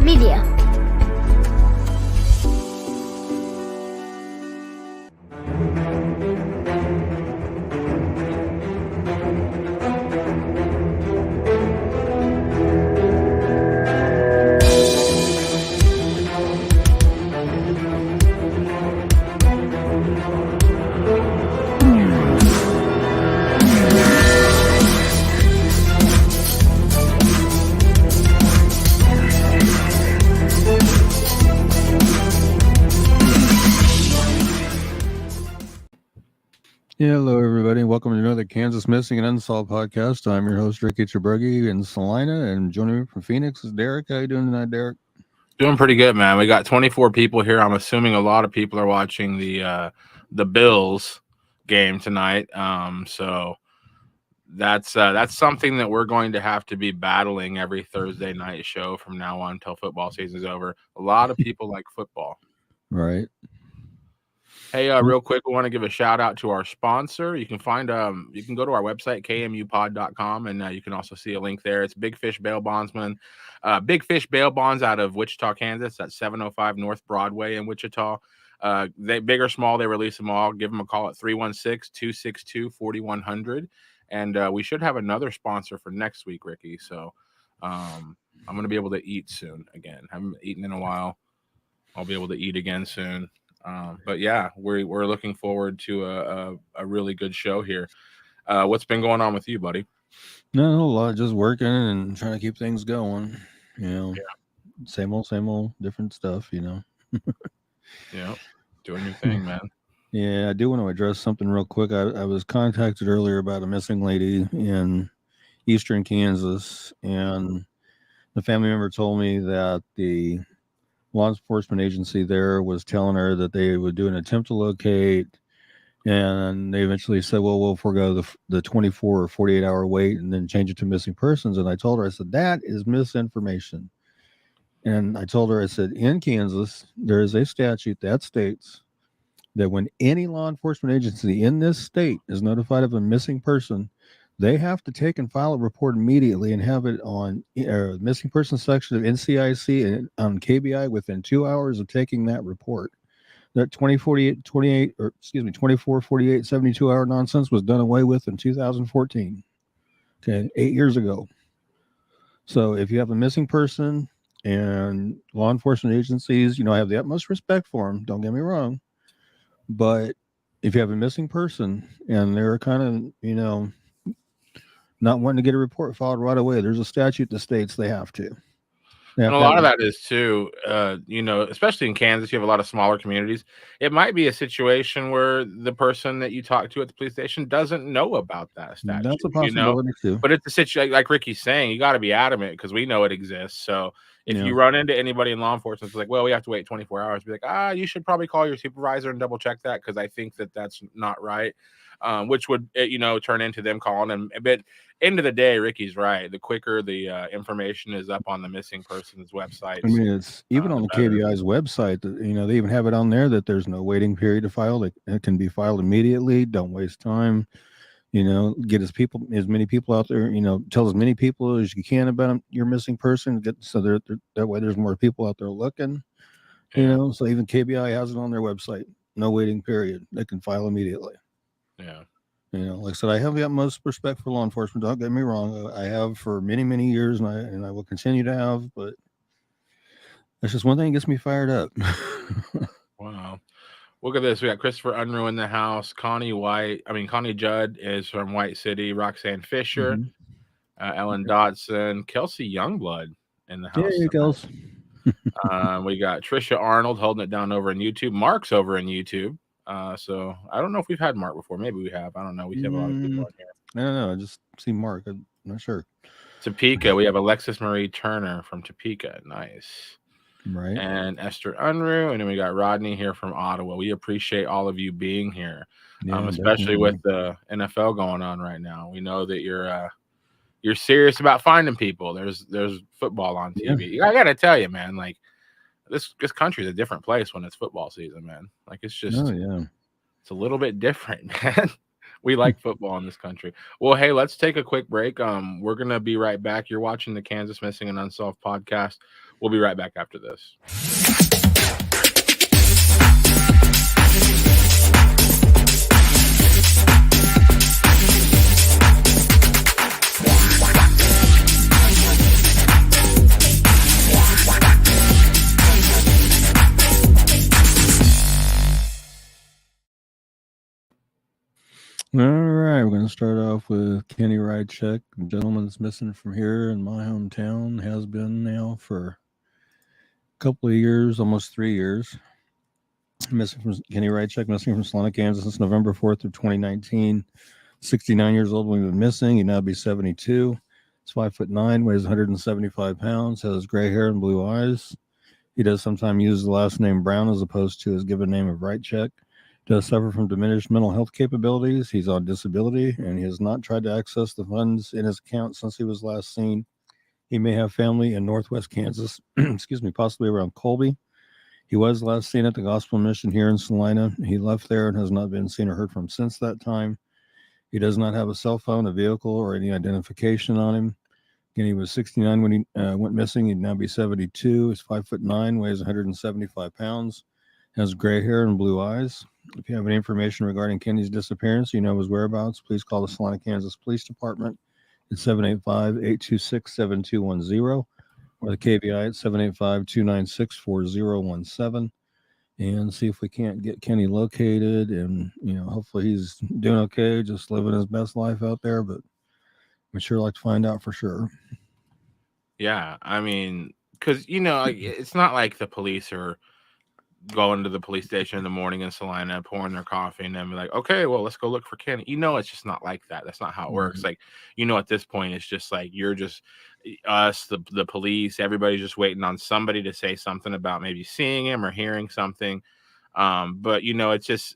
Media. Hello, everybody. Welcome to another Kansas Missing and Unsolved podcast. I'm your host, Ricky Chaburgi in Salina, and joining me from Phoenix is Derek. How you doing tonight, Derek? Doing pretty good, man. We got 24 people here. I'm assuming a lot of people are watching the Bills game tonight. So that's something that we're going to have to be battling every Thursday night show from now on until football season's over. A lot of people like football. Right. Hey, real quick, we want to give a shout out to our sponsor. You can find you can go to our website, kmupod.com, and you can also see a link there. It's Big Fish Bail Bondsman. Big Fish Bail Bonds out of Wichita, Kansas. That's 705 North Broadway in Wichita. They big or small, they release them all. Give them a call at 316-262-4100. And we should have another sponsor for next week, Ricky. So I'm going to be able to eat soon again. Haven't eaten in a while. I'll be able to eat again soon. But yeah, we're looking forward to a really good show here. What's been going on with you, buddy? No, a lot. Just working and trying to keep things going. You know, same old, different stuff. You know. Yeah, doing your thing, man. Yeah, I do want to address something real quick. I was contacted earlier about a missing lady in eastern Kansas, and the family member told me that the law enforcement agency there was telling her that they would do an attempt to locate, and they eventually said, well, we'll forego the 24 or 48 hour wait and then change it to missing persons. And I told her, I said, that is misinformation. And I told her, I said, in Kansas, there is a statute that states that when any law enforcement agency in this state is notified of a missing person, they have to take and file a report immediately and have it on missing person section of NCIC and on KBI within 2 hours of taking that report. That 24, 48, 72 hour nonsense was done away with in 2014. Okay, 8 years ago. So if you have a missing person and law enforcement agencies, I have the utmost respect for them. Don't get me wrong. But if you have a missing person and they're kind of, not wanting to get a report filed right away, there's a statute that states they have to. And a lot of that is too, especially in Kansas, you have a lot of smaller communities. It might be a situation where the person that you talk to at the police station doesn't know about that statute. That's a possibility too. But it's a situation like Ricky's saying, you got to be adamant because we know it exists. So if you run into anybody in law enforcement, it's like, well, we have to wait 24 hours. Be like, you should probably call your supervisor and double check that because I think that that's not right. Which would, turn into them calling them. But end of the day, Ricky's right. The quicker the information is up on the missing person's website. I mean, it's even on the KBI's website that, they even have it on there that there's no waiting period to file. It can be filed immediately. Don't waste time. Get as many people out there, tell as many people as you can about your missing person. That way there's more people out there looking, so even KBI has it on their website. No waiting period. They can file immediately. Yeah. Like I said, I have the utmost respect for law enforcement. Don't get me wrong. I have for many, many years, and I will continue to have, but that's just one thing that gets me fired up. Wow. Look at this. We got Christopher Unruh in the house. Connie Judd is from White City. Roxanne Fisher, Ellen Dotson, Kelsey Youngblood in the house. Yeah, Kelsey. We got Trisha Arnold holding it down over in YouTube. Mark's over in YouTube. So I don't know if we've had Mark before. Maybe we have. I don't know. We have a lot of people on here. I don't know. I just see Mark. I'm not sure. Topeka. We have Alexis Marie Turner from Topeka. Nice. Right. And Esther Unruh. And then we got Rodney here from Ottawa. We appreciate all of you being here, especially with the NFL going on right now. We know that you're serious about finding people. There's football on TV. Yeah. I got to tell you, man, like, This country is a different place when it's football season, man. Like it's just, it's a little bit different, man. We like football in this country. Well, hey, let's take a quick break. We're gonna be right back. You're watching the Kansas Missing and Unsolved podcast. We'll be right back after this. All right, we're going to start off with Kenny Rycheck. A gentleman that's missing from here in my hometown, has been now for a couple of years, almost 3 years. Missing from Kenny Rycheck, missing from Salina, Kansas since November 4th of 2019. 69 years old when he was missing. He'd now be 72. He's 5'9", weighs 175 pounds, has gray hair and blue eyes. He does sometimes use the last name Brown as opposed to his given name of Rycheck. Does suffer from diminished mental health capabilities. He's on disability, and he has not tried to access the funds in his account since he was last seen. He may have family in northwest Kansas, possibly around Colby. He was last seen at the Gospel Mission here in Salina. He left there and has not been seen or heard from since that time. He does not have a cell phone, a vehicle, or any identification on him. Again, he was 69 when he went missing. He'd now be 72. He's 5'9", weighs 175 pounds, has gray hair and blue eyes. If you have any information regarding Kenny's disappearance, you know his whereabouts, please call the Salina, Kansas Police Department at 785-826-7210 or the KVI at 785-296-4017 and see if we can't get Kenny located. And, hopefully he's doing okay, just living his best life out there, but we'd sure like to find out for sure. Yeah, I mean, because, it's not like the police are going to the police station in the morning in Salina, pouring their coffee, and then be like, okay, well, let's go look for Kenny. It's just not like that. That's not how it works. Like, at this point, it's just like you're just us, the police, everybody's just waiting on somebody to say something about maybe seeing him or hearing something. But it's just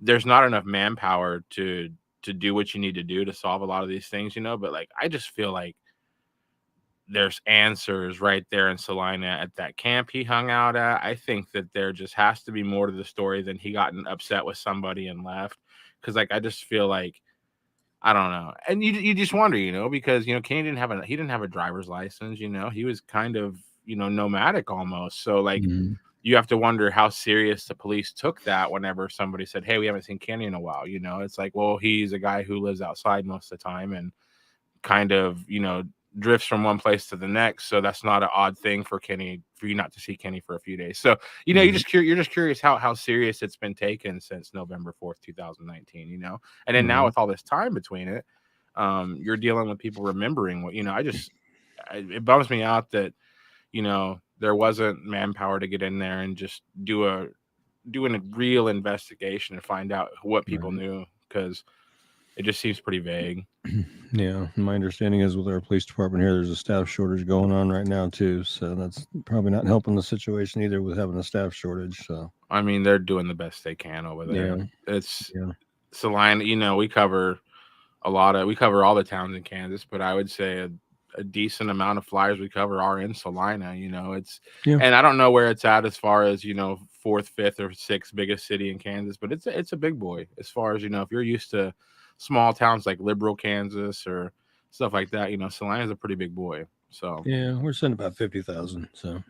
there's not enough manpower to do what you need to do to solve a lot of these things, But like, I just feel like there's answers right there in Salina at that camp he hung out at. I think that there just has to be more to the story than he got upset with somebody and left. Because like, I just feel like, I don't know. And you just wonder, because, Kenny didn't have a driver's license, he was kind of, nomadic almost. So like, you have to wonder how serious the police took that whenever somebody said, hey, we haven't seen Kenny in a while. It's like, well, he's a guy who lives outside most of the time and kind of, drifts from one place to the next, so that's not an odd thing for you not to see Kenny for a few days. So you're just curious how serious it's been taken since November 4th, 2019. And then now with all this time between it, you're dealing with people remembering what it bums me out that there wasn't manpower to get in there and just doing a real investigation and find out what people knew, because it just seems pretty vague. Yeah, my understanding is with our police department here, there's a staff shortage going on right now too. So that's probably not helping the situation either with having a staff shortage. So I mean, they're doing the best they can over there. Yeah. It's Salina. We cover all the towns in Kansas, but I would say a decent amount of flyers we cover are in Salina. And I don't know where it's at as far as fourth, fifth, or sixth biggest city in Kansas, but it's a big boy as far as if you're used to small towns like Liberal, Kansas, or stuff like that. Salina's a pretty big boy. So yeah, we're sending about 50,000. So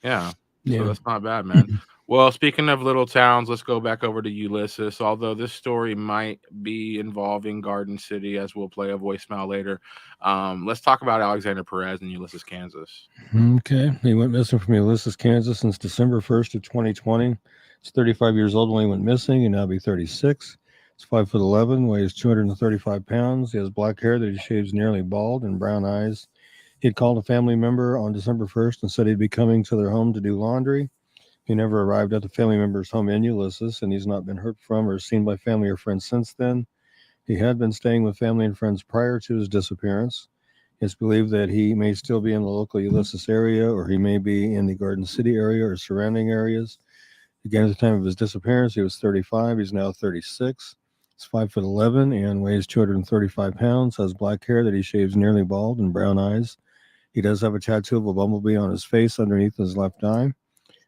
yeah, so that's not bad, man. Well, speaking of little towns, let's go back over to Ulysses. Although this story might be involving Garden City, as we'll play a voicemail later. Let's talk about Alexander Perez in Ulysses, Kansas. Okay, he went missing from Ulysses, Kansas since December 1st of 2020. He's 35 years old when he went missing, and now be 36. He's 5'11", weighs 235 pounds. He has black hair that he shaves nearly bald and brown eyes. He had called a family member on December 1st and said he'd be coming to their home to do laundry. He never arrived at the family member's home in Ulysses, and he's not been heard from or seen by family or friends since then. He had been staying with family and friends prior to his disappearance. It's believed that he may still be in the local Ulysses area, or he may be in the Garden City area or surrounding areas. Again, at the time of his disappearance, he was 35. He's now 36. He's 5'11" and weighs 235 pounds, has black hair that he shaves nearly bald and brown eyes. He does have a tattoo of a bumblebee on his face underneath his left eye.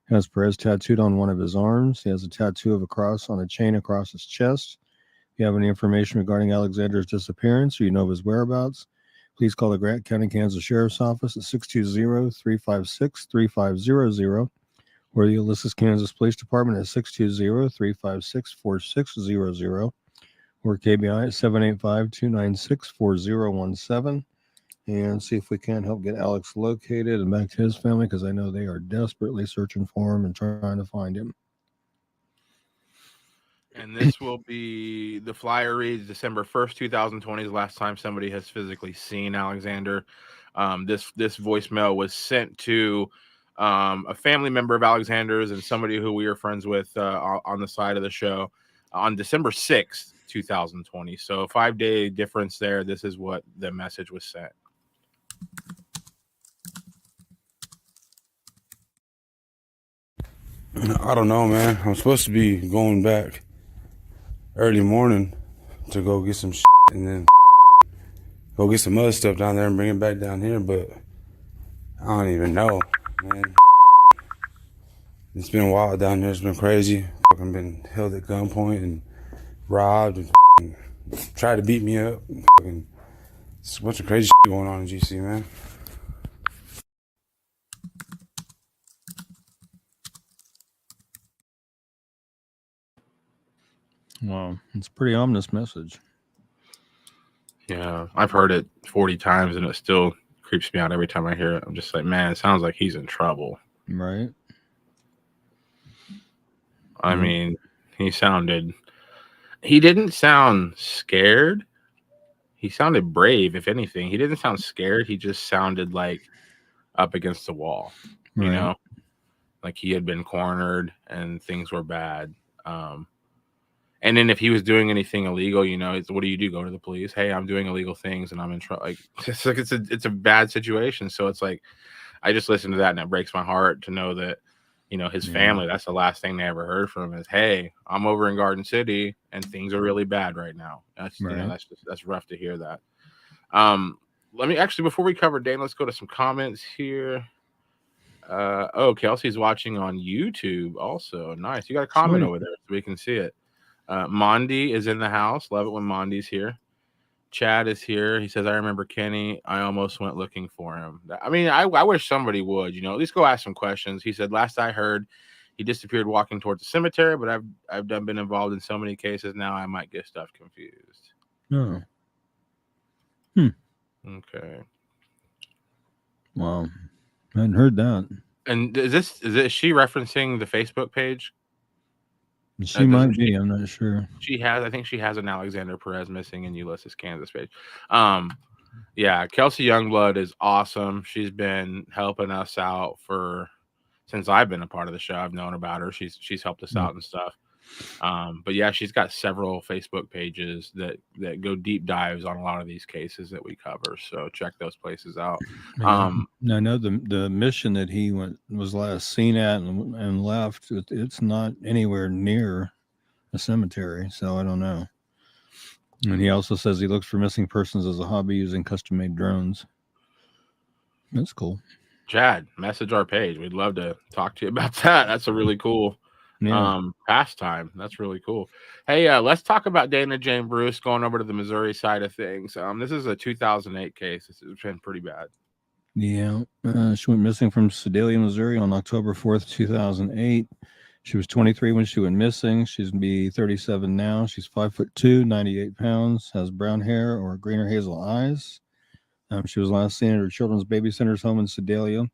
He has Perez tattooed on one of his arms. He has a tattoo of a cross on a chain across his chest. If you have any information regarding Alexander's disappearance or you know of his whereabouts, please call the Grant County, Kansas Sheriff's Office at 620-356-3500 or the Ulysses, Kansas Police Department at 620-356-4600 or KBI at 785-296-4017. And see if we can help get Alex located and back to his family, because I know they are desperately searching for him and trying to find him. And this will be, the flyer reads December 1st, 2020 is the last time somebody has physically seen Alexander. This voicemail was sent to a family member of Alexander's and somebody who we are friends with on the side of the show on December 6th, 2020. So a 5-day difference there. This is what the message was sent. I don't know, man. I'm supposed to be going back early morning to go get some shit and then go get some other stuff down there and bring it back down here, but I don't even know, man. It's been wild down there. It's been crazy. Fucking been held at gunpoint and robbed and tried to beat me up. It's a bunch of crazy shit going on in GC, man. Wow, it's a pretty ominous message. Yeah, I've heard it 40 times and it still creeps me out every time I hear it. I'm just like, man, it sounds like he's in trouble. Right. I mean, he didn't sound scared. He sounded brave, if anything. He didn't sound scared. He just sounded like up against the wall, you know, like he had been cornered and things were bad. And then if he was doing anything illegal, you know, what do? Go to the police. Hey, I'm doing illegal things and I'm in trouble. Like, it's a bad situation. So it's like, I just listen to that and it breaks my heart to know that, you know, his family, that's the last thing they ever heard from him is, hey, I'm over in Garden City and things are really bad right now. That's, you know, that's rough to hear that. Let me actually, before we cover Dane, let's go to some comments here. Kelsey's watching on YouTube also. Nice. You got a comment over there so we can see it. Mondi is in the house. Love it when Mondi's here. Chad is here. He says, I remember Kenny. I almost went looking for him. I mean, I wish somebody would, you know, at least go ask some questions. He said, last I heard, he disappeared walking towards the cemetery, but I've been involved in so many cases now I might get stuff confused. Oh. Okay. Wow. I hadn't heard that. And is she referencing the Facebook page? She might be. I'm not sure. I think she has an Alexander Perez missing in Ulysses, Kansas page. Yeah, Kelsey Youngblood is awesome. She's been helping us out since I've been a part of the show. I've known about her. She's helped us out and stuff. But yeah, she's got several Facebook pages that go deep dives on a lot of these cases that we cover. So check those places out. I know the mission that he was last seen at and left. It's not anywhere near a cemetery, so I don't know. And he also says he looks for missing persons as a hobby using custom-made drones. That's cool. Chad, message our page. We'd love to talk to you about that. That's a really cool pastime. That's really cool. Hey, let's talk about Dana Jane Bruce going over to the Missouri side of things. This is a 2008 case. It's been pretty bad. Yeah. She went missing from Sedalia, Missouri on October 4th, 2008. She was 23 when she went missing. She's going to be 37 now. She's 5'2", 98 pounds, has brown hair or green or hazel eyes. She was last seen at her children's babysitter's home in Sedalia.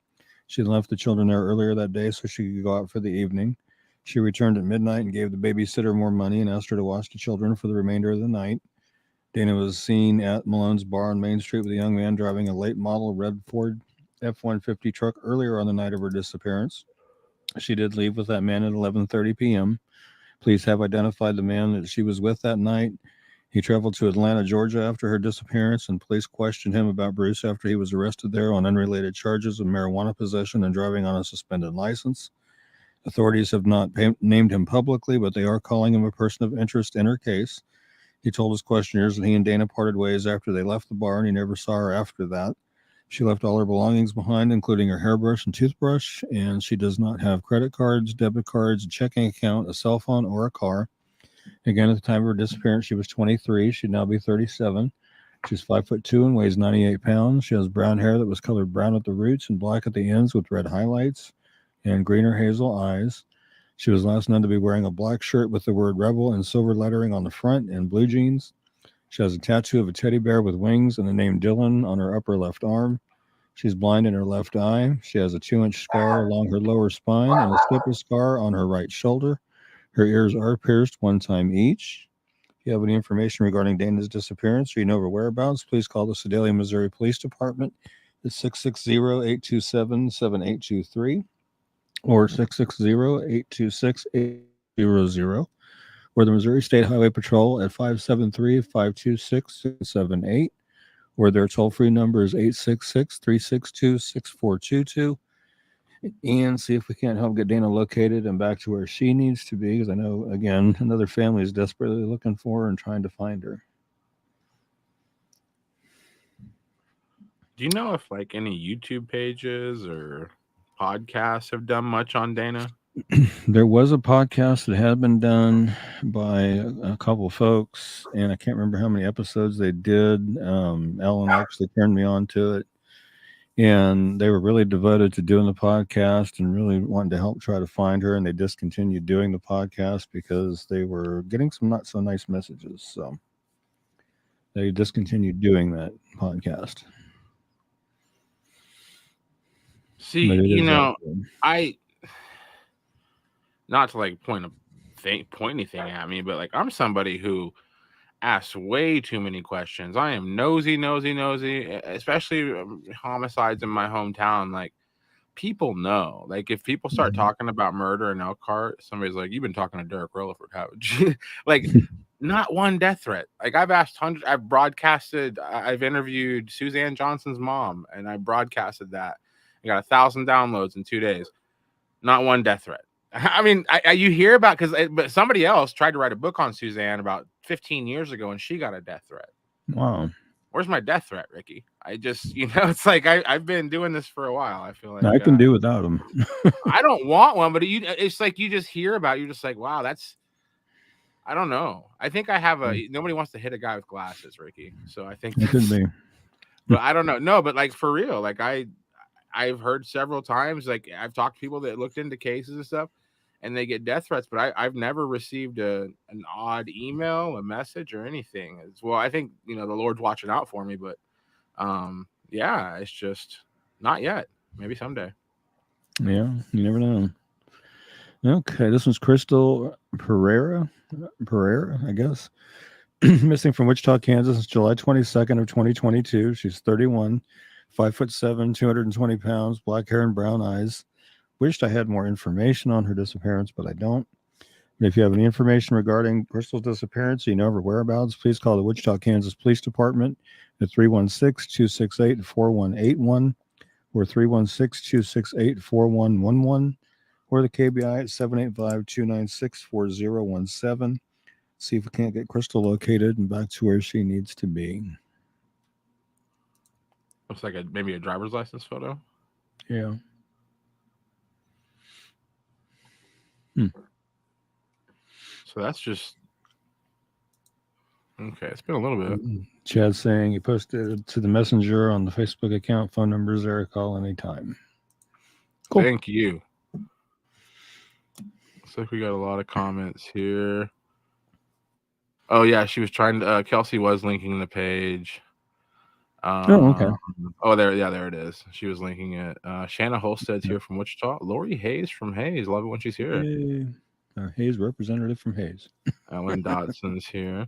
She left the children there earlier that day so she could go out for the evening. She returned at midnight and gave the babysitter more money and asked her to watch the children for the remainder of the night. Dana was seen at Malone's bar on Main Street with a young man driving a late model red Ford F-150 truck earlier on the night of her disappearance. She did leave with that man at 11:30 p.m. Police have identified the man that she was with that night. He traveled to Atlanta, Georgia after her disappearance, and police questioned him about Bruce after he was arrested there on unrelated charges of marijuana possession and driving on a suspended license. Authorities have not named him publicly, but they are calling him a person of interest in her case. He told his questioners that he and Dana parted ways after they left the bar, and he never saw her after that. She left all her belongings behind, including her hairbrush and toothbrush, and she does not have credit cards, debit cards, a checking account, a cell phone, or a car. Again, at the time of her disappearance, she was 23. She'd now be 37. She's 5'2" and weighs 98 pounds. She has brown hair that was colored brown at the roots and black at the ends with red highlights and green or hazel eyes. She was last known to be wearing a black shirt with the word Rebel in silver lettering on the front and blue jeans. She has a tattoo of a teddy bear with wings and the name Dylan on her upper left arm. She's blind in her left eye. She has a 2-inch scar along her lower spine and a stipple scar on her right shoulder. Her ears are pierced 1 time each. If you have any information regarding Dana's disappearance or you know her whereabouts, please call the Sedalia, Missouri Police Department at 660-827-7823 or 660-826-800, or the Missouri State Highway Patrol at 573-526-678, or their toll-free number is 866-362-6422. And see if we can't help get Dana located and back to where she needs to be, because I know, again, another family is desperately looking for her and trying to find her. Do you know if like any YouTube pages or podcasts have done much on Dana? There was a podcast that had been done by a couple of folks, and I can't remember how many episodes they did. Ellen actually turned me on to it, and they were really devoted to doing the podcast and really wanting to help try to find her, and they discontinued doing the podcast because they were getting some not so nice messages, so they discontinued doing that podcast. See, you know, not to like point anything at me, but like I'm somebody who asks way too many questions. I am nosy, especially homicides in my hometown. Like people know, like if people start talking about murder in Elkhart, somebody's like, "You've been talking to Derek Rilliford, haven't you?" Like not one death threat. Like I've asked hundreds, I've broadcasted, I've interviewed Suzanne Johnson's mom, and I broadcasted that. I got 1,000 downloads in 2 days. Not one death threat. I mean, you hear about but somebody else tried to write a book on Suzanne about 15 years ago, and she got a death threat. Wow. Where's my death threat, Ricky? I just, it's like I've been doing this for a while. I feel like I can do without them. I don't want one, but it's like you just hear about it, you're just like, wow, that's, I don't know. I think I have nobody wants to hit a guy with glasses, Ricky. So I think it could be. But I don't know. No, but like for real, like I've heard several times, like I've talked to people that looked into cases and stuff, and they get death threats, but I've never received an odd email, a message, or anything. Well, I think the Lord's watching out for me, but yeah, it's just not yet. Maybe someday. Yeah, you never know. Okay, this one's Crystal Pereira, I guess. Missing from Wichita, Kansas since July 22nd of 2022. She's 31, 5'7", 220 pounds, black hair and brown eyes. Wished I had more information on her disappearance, but I don't. And if you have any information regarding Crystal's disappearance, you know her whereabouts, please call the Wichita, Kansas Police Department at 316-268-4181 or 316-268-4111 or the KBI at 785-296-4017. See if we can't get Crystal located and back to where she needs to be. Looks like maybe a driver's license photo. Yeah. So that's just okay. It's been a little bit. Chad's saying he posted to the messenger on the Facebook account. Phone numbers there. Call anytime. Cool. Thank you. Looks like we got a lot of comments here. Oh yeah, she was trying to. Kelsey was linking the page. Okay. Oh, there it is. She was linking it. Shanna Holstead's here from Wichita. Lori Hayes from Hayes. Love it when she's here. Hey. Hayes representative from Hayes. Ellen Dotson's here.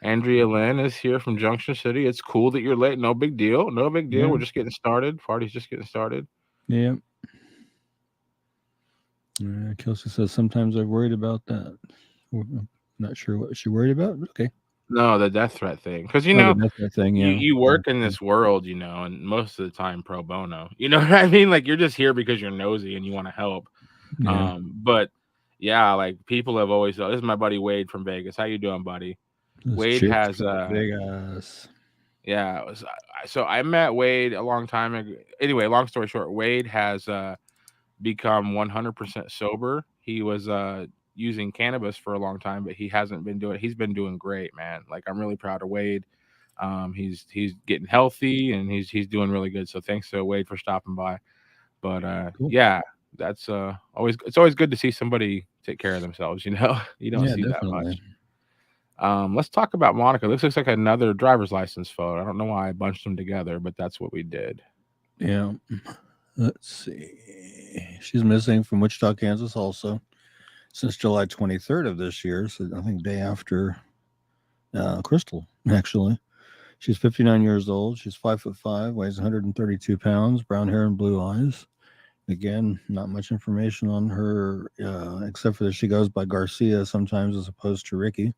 Andrea Lynn is here from Junction City. It's cool that you're late. No big deal. No big deal. Yeah. We're just getting started. Party's just getting started. Yeah. Kelsey says sometimes I've worried about that. I'm not sure what she worried about, but okay. No, the death threat thing. Because, the death threat thing, yeah. You work in this world, and most of the time pro bono. You know what I mean? Like, you're just here because you're nosy and you want to help. Yeah. But, yeah, like, people have always... This is my buddy Wade from Vegas. How you doing, buddy? Wade has... Vegas. Yeah. So I met Wade a long time ago. Anyway, long story short, Wade has become 100% sober. He was... using cannabis for a long time, but he hasn't been doing it. He's been doing great, man. Like, I'm really proud of Wade. He's getting healthy and he's doing really good. So thanks to Wade for stopping by. But Cool. yeah, that's it's always good to see somebody take care of themselves. You don't see that much. Let's talk about Monica. This looks like another driver's license photo. I don't know why I bunched them together, but that's what we did. Yeah. Let's see. She's missing from Wichita, Kansas also since July 23rd of this year. So I think day after Crystal, actually. She's 59 years old. She's 5'5", weighs 132 pounds, brown hair and blue eyes. Again, not much information on her, except for that she goes by Garcia sometimes as opposed to Ricky.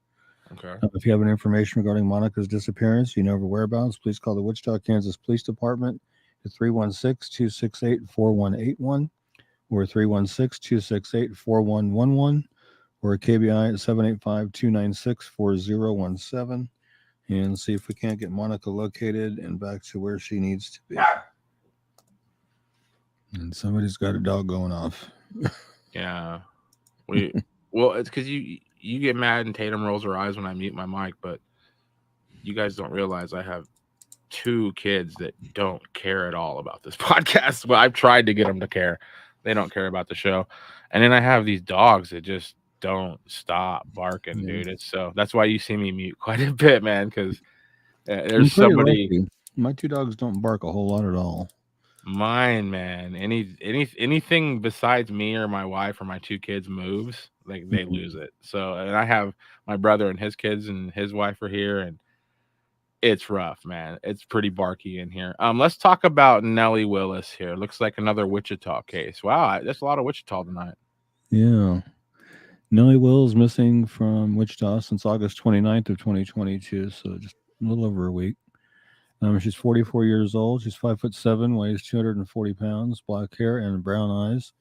Okay. If you have any information regarding Monica's disappearance, you know her whereabouts, please call the Wichita, Kansas Police Department at 316-268-4181 or 316-268-4111 or KBI at 785-296-4017 and see if we can't get Monica located and back to where she needs to be. And somebody's got a dog going off. Yeah. Well, it's because you get mad and Tatum rolls her eyes when I mute my mic, but you guys don't realize I have 2 kids that don't care at all about this podcast. Well, I've tried to get them to care. They don't care about the show. And then I have these dogs that just don't stop barking, dude. It's so that's why you see me mute quite a bit, man, because there's somebody. Lucky. My 2 dogs don't bark a whole lot at all. Mine, man, anything besides me or my wife or my 2 kids moves, like they lose it. So, and I have my brother and his kids and his wife are here, and it's rough, man. It's pretty barky in here. Let's talk about Nelly Willis here. Looks like another Wichita case. Wow, that's a lot of Wichita tonight. Yeah. Nelly Willis missing from Wichita since August 29th of 2022, so just a little over a week. She's 44 years old. She's 5'7", weighs 240 pounds, black hair and brown eyes.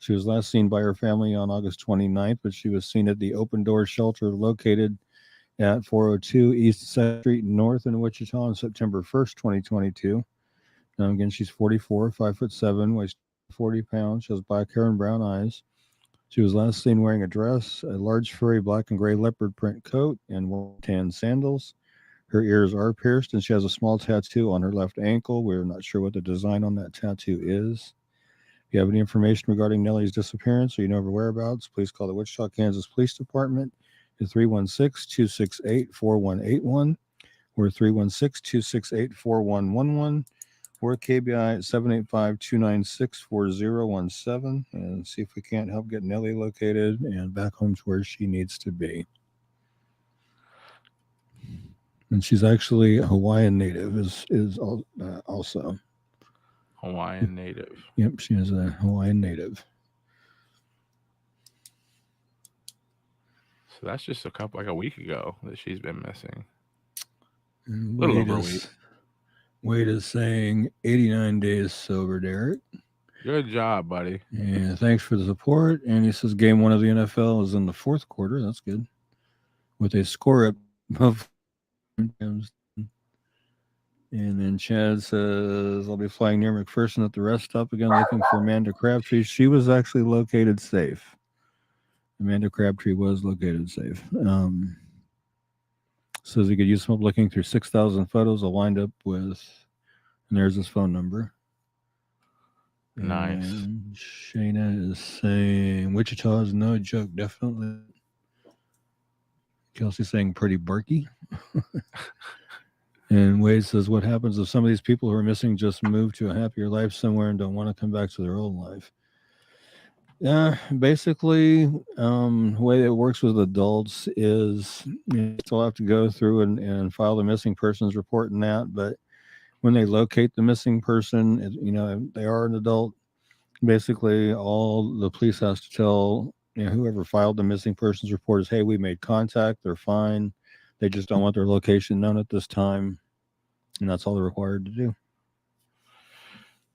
She was last seen by her family on August 29th, but she was seen at the Open Door Shelter located at 402 East 2nd Street North in Wichita on September 1st, 2022. Again, she's 44, 5'7", weighs 40 pounds. She has black hair and brown eyes. She was last seen wearing a dress, a large furry black and gray leopard print coat, and tan sandals. Her ears are pierced, and she has a small tattoo on her left ankle. We're not sure what the design on that tattoo is. If you have any information regarding Nelly's disappearance or you know her whereabouts, please call the Wichita, Kansas Police Department at 316-268-4181 or 316-268-4111 or KBI at 785-296-4017 and see if we can't help get Nelly located and back home to where she needs to be. And she's actually a Hawaiian native, is also. Hawaiian native. Yep, she is a Hawaiian native. So that's just a week ago that she's been missing. A little over a week. Wade is saying 89 days sober, Derek. Good job, buddy. Yeah, thanks for the support. And he says game 1 of the NFL is in the 4th quarter. That's good. With a score of and then Chad says, I'll be flying near McPherson at the rest stop again looking for Amanda Crabtree. She was actually located safe. Amanda Crabtree was located safe. Says he could use some looking through 6,000 photos. I'll wind up with, and there's his phone number. Nice. And Shayna is saying Wichita is no joke, definitely. Kelsey's saying pretty barky. And Wade says, what happens if some of these people who are missing just move to a happier life somewhere and don't want to come back to their old life? Basically, the way it works with adults is you still have to go through and file the missing persons report and that. But when they locate the missing person, they are an adult. Basically, all the police has to tell whoever filed the missing persons report is, hey, we made contact. They're fine. They just don't want their location known at this time. And that's all they're required to do.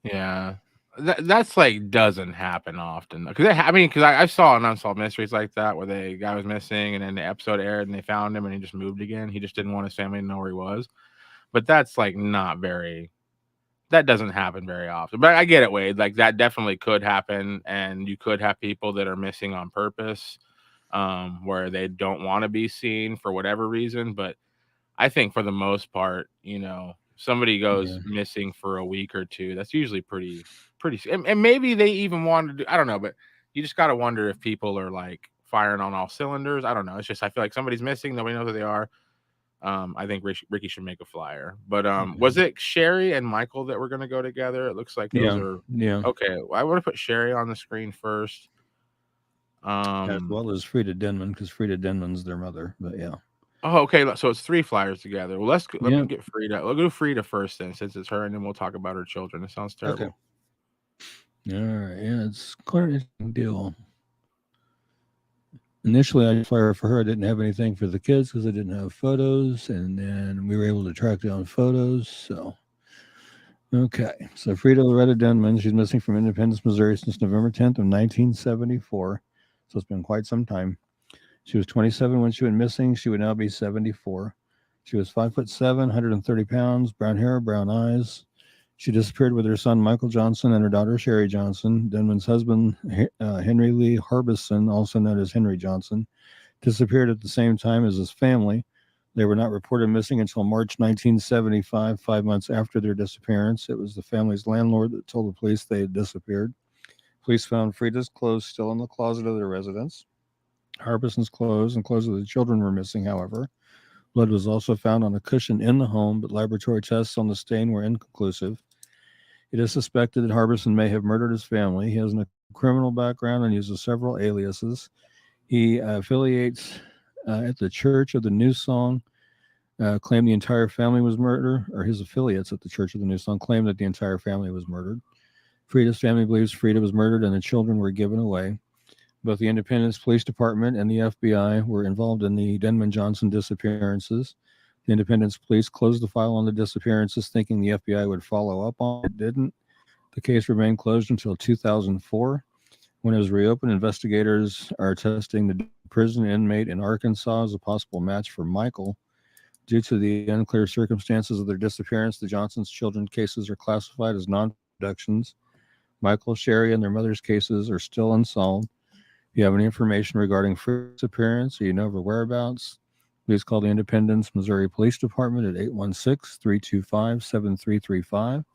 Yeah. That's doesn't happen often. Because I saw an Unsolved Mysteries like that where the guy was missing and then the episode aired and they found him and he just moved again. He just didn't want his family to know where he was. But that's that doesn't happen very often. But I get it, Wade. That definitely could happen. And you could have people that are missing on purpose where they don't want to be seen for whatever reason. But I think for the most part, somebody goes Yeah. missing for a week or two. That's usually pretty, and maybe they even wanted to. I don't know, but you just got to wonder if people are like firing on all cylinders. I don't know. It's just I feel like somebody's missing. Nobody knows who they are. I think Ricky should make a flyer. But was it Sherry and Michael that were going to go together? It looks like those are Yeah. okay. Well, I would have put Sherry on the screen first. As well as Frida Denman, because Frida Denman's their mother. But yeah. Oh, okay. So it's 3 flyers together. Well, let me get Frida. We'll do Frida first then, since it's her, and then we'll talk about her children. It sounds terrible. Okay. All right. Yeah, it's quite an interesting deal. Initially, I flyer for her. I didn't have anything for the kids because I didn't have photos, and then we were able to track down photos. So, okay. So Frida Loretta Denman, she's missing from Independence, Missouri since November 10th of 1974. So it's been quite some time. She was 27 when she went missing. She would now be 74. She was 5'7", 130 pounds, brown hair, brown eyes. She disappeared with her son, Michael Johnson, and her daughter, Sherry Johnson. Denman's husband, Henry Lee Harbison, also known as Henry Johnson, disappeared at the same time as his family. They were not reported missing until March 1975, 5 months after their disappearance. It was the family's landlord that told the police they had disappeared. Police found Frida's clothes still in the closet of their residence. Harbison's clothes and clothes of the children were missing, however. Blood was also found on a cushion in the home, but laboratory tests on the stain were inconclusive. It is suspected that Harbison may have murdered his family. He has a criminal background and uses several aliases. He affiliates at the Church of the New Song, claimed the entire family was murdered, or his affiliates at the Church of the New Song claimed that the entire family was murdered. Frida's family believes Frida was murdered and the children were given away. Both the Independence Police Department and the FBI were involved in the Denman Johnson disappearances. The Independence Police closed the file on the disappearances, thinking the FBI would follow up on it. It didn't. The case remained closed until 2004. When it was reopened, investigators are testing the prison inmate in Arkansas as a possible match for Michael. Due to the unclear circumstances of their disappearance, the Johnson's children cases are classified as non-productions. Michael, Sherry, and their mother's cases are still unsolved. If you have any information regarding Frida's disappearance or you know of her whereabouts, please call the Independence, Missouri Police Department at 816-325-7335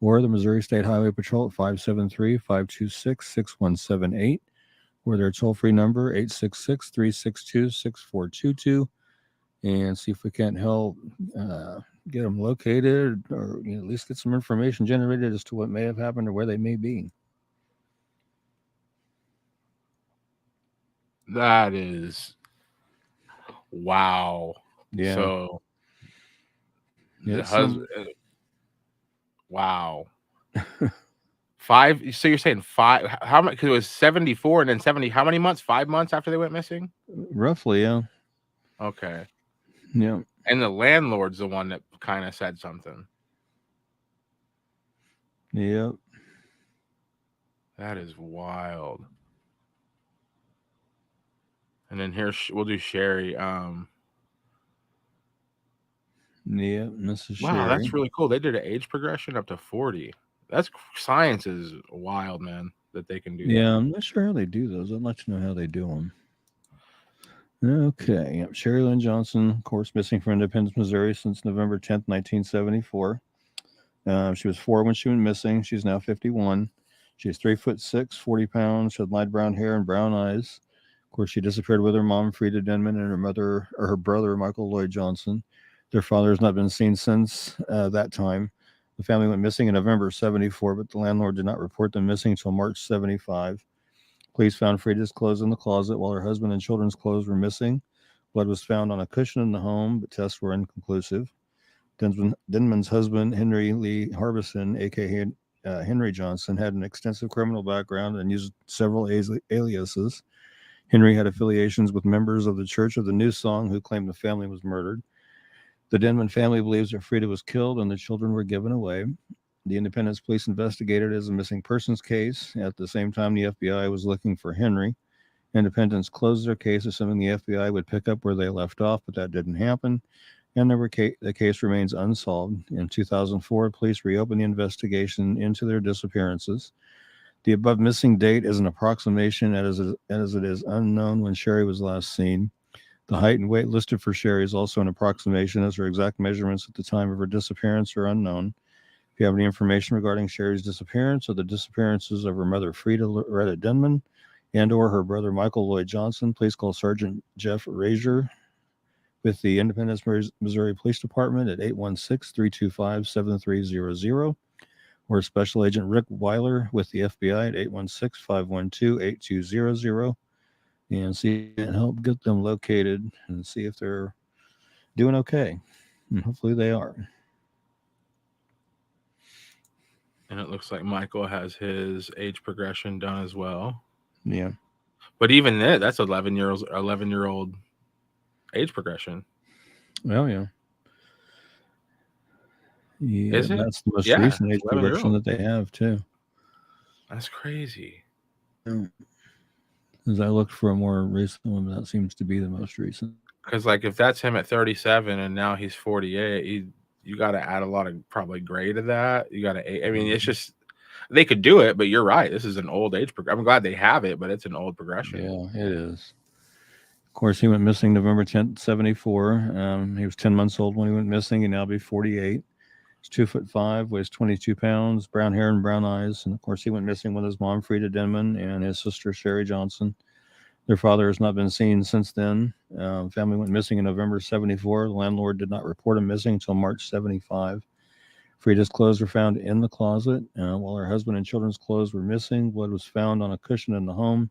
or the Missouri State Highway Patrol at 573-526-6178 or their toll-free number 866-362-6422 and see if we can't help get them located or at least get some information generated as to what may have happened or where they may be. That is wow. Yeah. So the It's husband. Wow. 5. So you're saying 5? How much? Because it was 74 and then 70. How many months? 5 months after they went missing? Roughly, yeah. Okay. Yeah. And the landlord's the one that kind of said something. Yep. That is wild. And then here we'll do Sherry. Yeah, Mrs. Wow, Sherry. that's really cool. They did an age progression up to 40. That's science is wild, man, that they can do that. Yeah, I'm not sure how they do those. I'd like to know how they do them. Okay. Yep. Sherry Lynn Johnson, of course, missing from Independence, Missouri since November 10th, 1974. She was 4 when she went missing. She's now 51. She's 3'6", 40 pounds. She had light brown hair and brown eyes. Of course, she disappeared with her mom, Frida Denman, and her brother, Michael Lloyd Johnson. Their father has not been seen since that time. The family went missing in November of 74, but the landlord did not report them missing until March 75. Police found Frida's clothes in the closet while her husband and children's clothes were missing. Blood was found on a cushion in the home, but tests were inconclusive. Denman's husband, Henry Lee Harbison, a.k.a. Henry Johnson, had an extensive criminal background and used several aliases. Henry had affiliations with members of the Church of the New Song who claimed the family was murdered. The Denman family believes that Frida was killed and the children were given away. The Independence Police investigated it as a missing persons case. At the same time, the FBI was looking for Henry. Independence closed their case, assuming the FBI would pick up where they left off, but that didn't happen, and the case remains unsolved. In 2004, police reopened the investigation into their disappearances. The above missing date is an approximation as it is unknown when Sherry was last seen. The height and weight listed for Sherry is also an approximation, as her exact measurements at the time of her disappearance are unknown. If you have any information regarding Sherry's disappearance or the disappearances of her mother, Frida Loretta Denman, and or her brother, Michael Lloyd Johnson, please call Sergeant Jeff Razier with the Independence, Missouri Police Department at 816-325-7300, or Special Agent Rick Weiler with the FBI at 816-512-8200, and see if you can help get them located and see if they're doing okay. And hopefully they are. And it looks like Michael has his age progression done as well. Yeah. But even that's 11-year-old age progression. Well, yeah. Yeah, Is it? that's the most recent age progression that they have, too. That's crazy. As I looked for a more recent one, that seems to be the most recent. Because, like, if that's him at 37 and now he's 48, you got to add a lot of probably gray to that. You got to, I mean, it's just, they could do it, but you're right. This is an old age progression. I'm glad they have it, but it's an old progression. Yeah, it is. Of course, he went missing November 10th, 74. He was 10 months old when he went missing. He'd now be 48. He's 2'5", weighs 22 pounds, brown hair and brown eyes. And of course, he went missing with his mom, Frida Denman, and his sister, Sherry Johnson. Their father has not been seen since then. Family went missing in November 74. The landlord did not report him missing until March 75. Frida's clothes were found in the closet, while her husband and children's clothes were missing. Blood was found on a cushion in the home,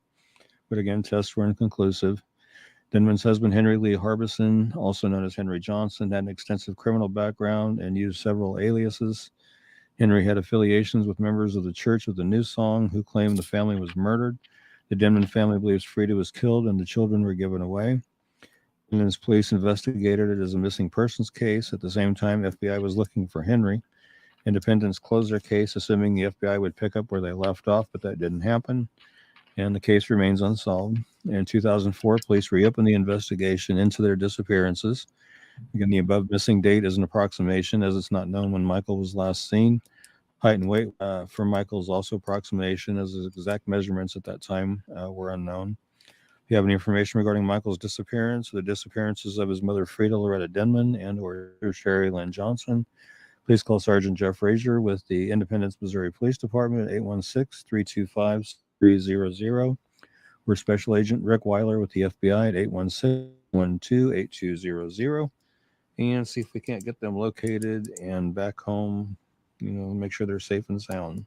but again, tests were inconclusive. Denman's husband, Henry Lee Harbison, also known as Henry Johnson, had an extensive criminal background and used several aliases. Henry had affiliations with members of the Church of the New Song who claimed the family was murdered. The Denman family believes Frida was killed and the children were given away. Denman's police investigated it as a missing persons case. At the same time, FBI was looking for Henry. Independents closed their case, assuming the FBI would pick up where they left off, but that didn't happen, and the case remains unsolved. In 2004, police reopened the investigation into their disappearances. Again, the above missing date is an approximation, as it's not known when Michael was last seen. Height and weight for Michael is also approximation, as his exact measurements at that time were unknown. If you have any information regarding Michael's disappearance or the disappearances of his mother, Frida Loretta Denman, and or Sherry Lynn Johnson, please call Sergeant Jeff Razier with the Independence, Missouri Police Department at 816-325-7300, or Special Agent Rick Weiler with the FBI at 816-112-8200, and see if we can't get them located and back home, make sure they're safe and sound.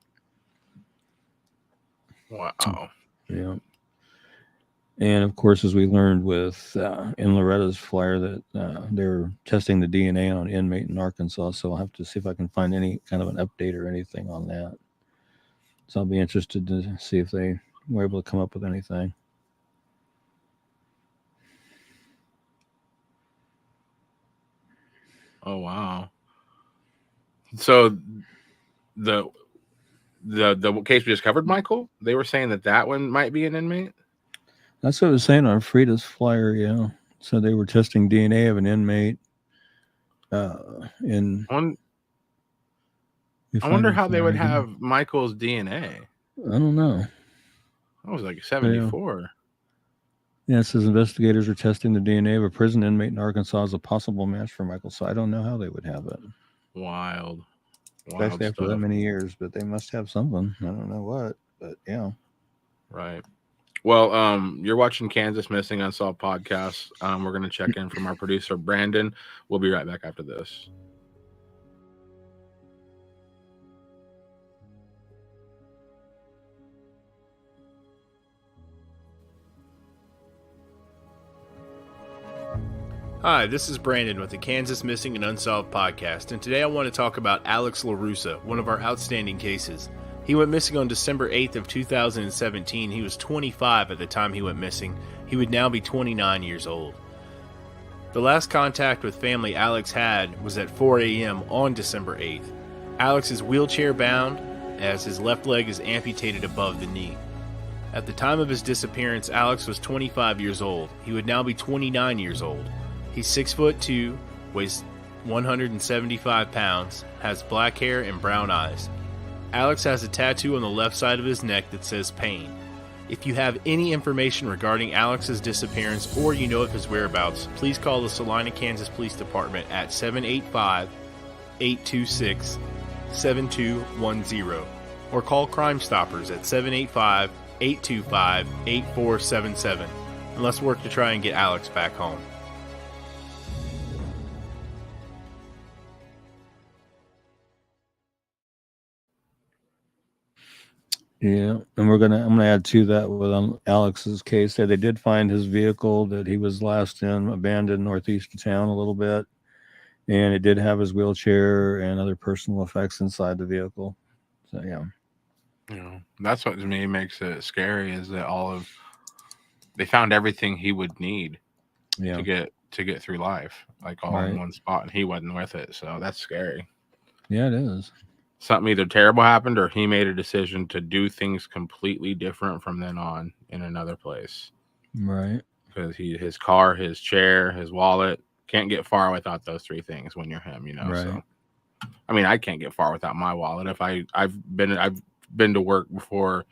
Wow. Yeah. And of course, as we learned with in Loretta's flyer, that they're testing the DNA on an inmate in Arkansas. So I'll have to see if I can find any kind of an update or anything on that. So I'll be interested to see if they were able to come up with anything. Oh, wow. So the case we just covered, Michael, they were saying that one might be an inmate? That's what it was saying on Frida's flyer, yeah. So they were testing DNA of an inmate. I wonder how they would have Michael's DNA. I don't know. That was like 74. Yeah, it says investigators are testing the DNA of a prison inmate in Arkansas as a possible match for Michael. So I don't know how they would have it. Wild Especially after stuff. that many years, but they must have something. I don't know what, but yeah. Right. Well, you're watching Kansas Missing Unsolved podcast. We're going to check in from our producer, Brandon. We'll be right back after this. Hi, this is Brandon with the Kansas Missing and Unsolved podcast, and today I want to talk about Alex LaRussa, one of our outstanding cases. He went missing on December 8th of 2017. He was 25 at the time he went missing. He would now be 29 years old. The last contact with family Alex had was at 4 a.m. on December 8th. Alex is wheelchair bound as his left leg is amputated above the knee. At the time of his disappearance, Alex was 25 years old. He would now be 29 years old. He's 6'2", weighs 175 pounds, has black hair and brown eyes. Alex has a tattoo on the left side of his neck that says pain. If you have any information regarding Alex's disappearance or you know of his whereabouts, please call the Salina, Kansas Police Department at 785-826-7210 or call Crime Stoppers at 785-825-8477 and let's work to try and get Alex back home. Yeah, and I'm gonna add to that with Alex's case that they did find his vehicle that he was last in, abandoned northeast of town a little bit, and it did have his wheelchair and other personal effects inside the vehicle. So yeah, that's what to me makes it scary is that they found everything he would need to get through life, like all in one spot, and he wasn't with it. So that's scary. Yeah, it is. Something either terrible happened or he made a decision to do things completely different from then on in another place. Right. Because his car, his chair, his wallet, can't get far without those three things when you're him, Right. So, I mean, I can't get far without my wallet. If I've been to work before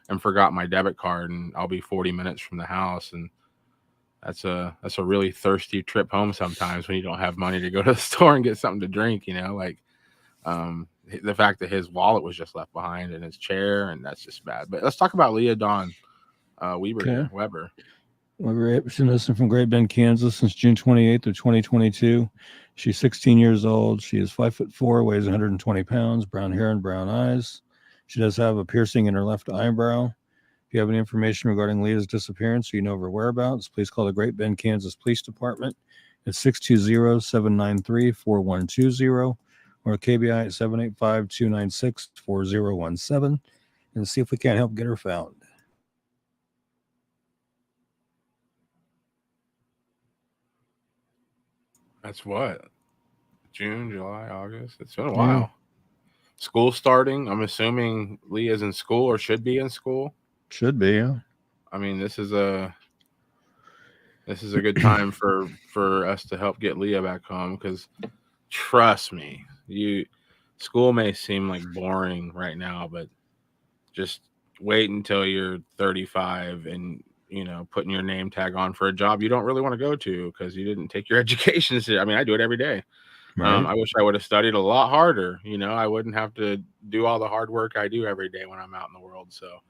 and forgot my debit card, and I'll be 40 minutes from the house, and that's a really thirsty trip home sometimes when you don't have money to go to the store and get something to drink, the fact that his wallet was just left behind and his chair, and that's just bad. But let's talk about Leah Dawn Weber. Weber has been listening from Great Bend, Kansas since June 28th of 2022. She's 16 years old. She is 5'4", weighs 120 pounds, brown hair and brown eyes. She does have a piercing in her left eyebrow. If you have any information regarding Leah's disappearance or you know of her whereabouts, please call the Great Bend, Kansas Police Department at 620-793-4120. or KBI at 785-296-4017 and see if we can't help get her found. That's what? June, July, August? It's been a while. Yeah. School starting. I'm assuming Leah's in school or should be in school. Should be, yeah. I mean, this is a good time for us to help get Leah back home because trust me, school may seem like boring right now, but just wait until you're 35 and putting your name tag on for a job you don't really want to go to because you didn't take your education. I mean, I do it every day. Right. I wish I would have studied a lot harder. I wouldn't have to do all the hard work I do every day when I'm out in the world. So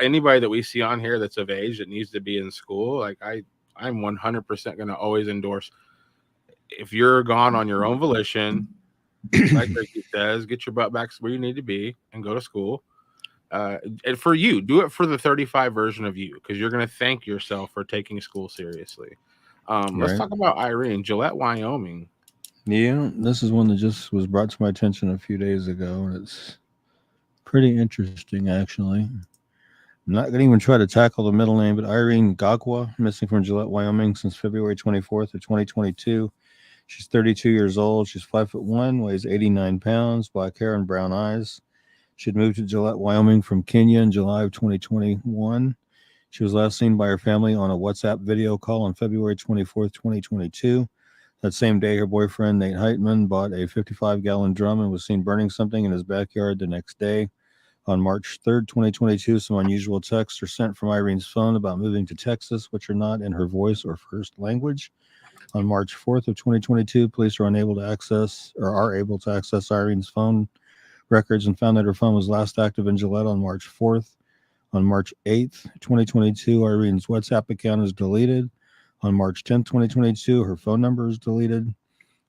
anybody that we see on here that's of age that needs to be in school, like I'm 100% going to always endorse. If you're gone on your own volition, like Ricky says, get your butt back where you need to be and go to school. And for you, do it for the 35 version of you because you're going to thank yourself for taking school seriously. Let's talk about Irene, Gillette, Wyoming. Yeah, this is one that just was brought to my attention a few days ago, and it's pretty interesting, actually. I'm not going to even try to tackle the middle name, but Irene Gagwa, missing from Gillette, Wyoming since February 24th of 2022. She's 32 years old. She's 5'1", weighs 89 pounds, black hair and brown eyes. She had moved to Gillette, Wyoming from Kenya in July of 2021. She was last seen by her family on a WhatsApp video call on February 24th, 2022. That same day, her boyfriend, Nate Heitman, bought a 55-gallon drum and was seen burning something in his backyard the next day. On March 3rd, 2022, some unusual texts are sent from Irene's phone about moving to Texas, which are not in her voice or first language. On March 4th of 2022, police are able to access Irene's phone records and found that her phone was last active in Gillette on March 4th. On March 8th, 2022, Irene's WhatsApp account is deleted. On March 10th, 2022, her phone number is deleted.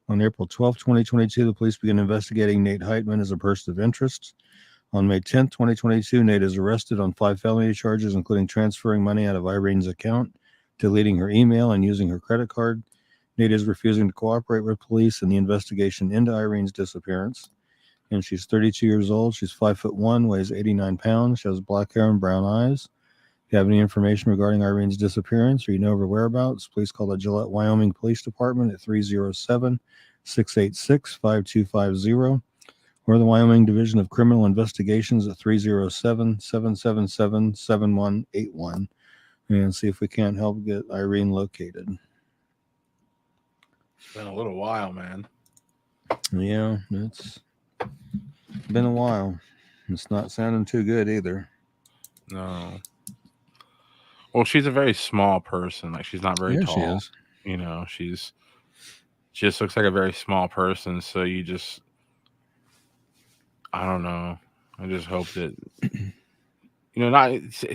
On April 12th, 2022, the police began investigating Nate Heitman as a person of interest. On May 10th, 2022, Nate is arrested on 5 felony charges, including transferring money out of Irene's account, deleting her email, and using her credit card. Nate is refusing to cooperate with police in the investigation into Irene's disappearance. And she's 32 years old. She's 5'1", weighs 89 pounds. She has black hair and brown eyes. If you have any information regarding Irene's disappearance or you know of her whereabouts, please call the Gillette, Wyoming Police Department at 307-686-5250 or the Wyoming Division of Criminal Investigations at 307-777-7181 and see if we can't help get Irene located. It's been a little while, man. Yeah, it's been a while. It's not sounding too good either. No. Well, she's a very small person. Like, she's not very Yeah, tall. she is. You know, she just looks like a very small person. So you just, I don't know. I just hope that,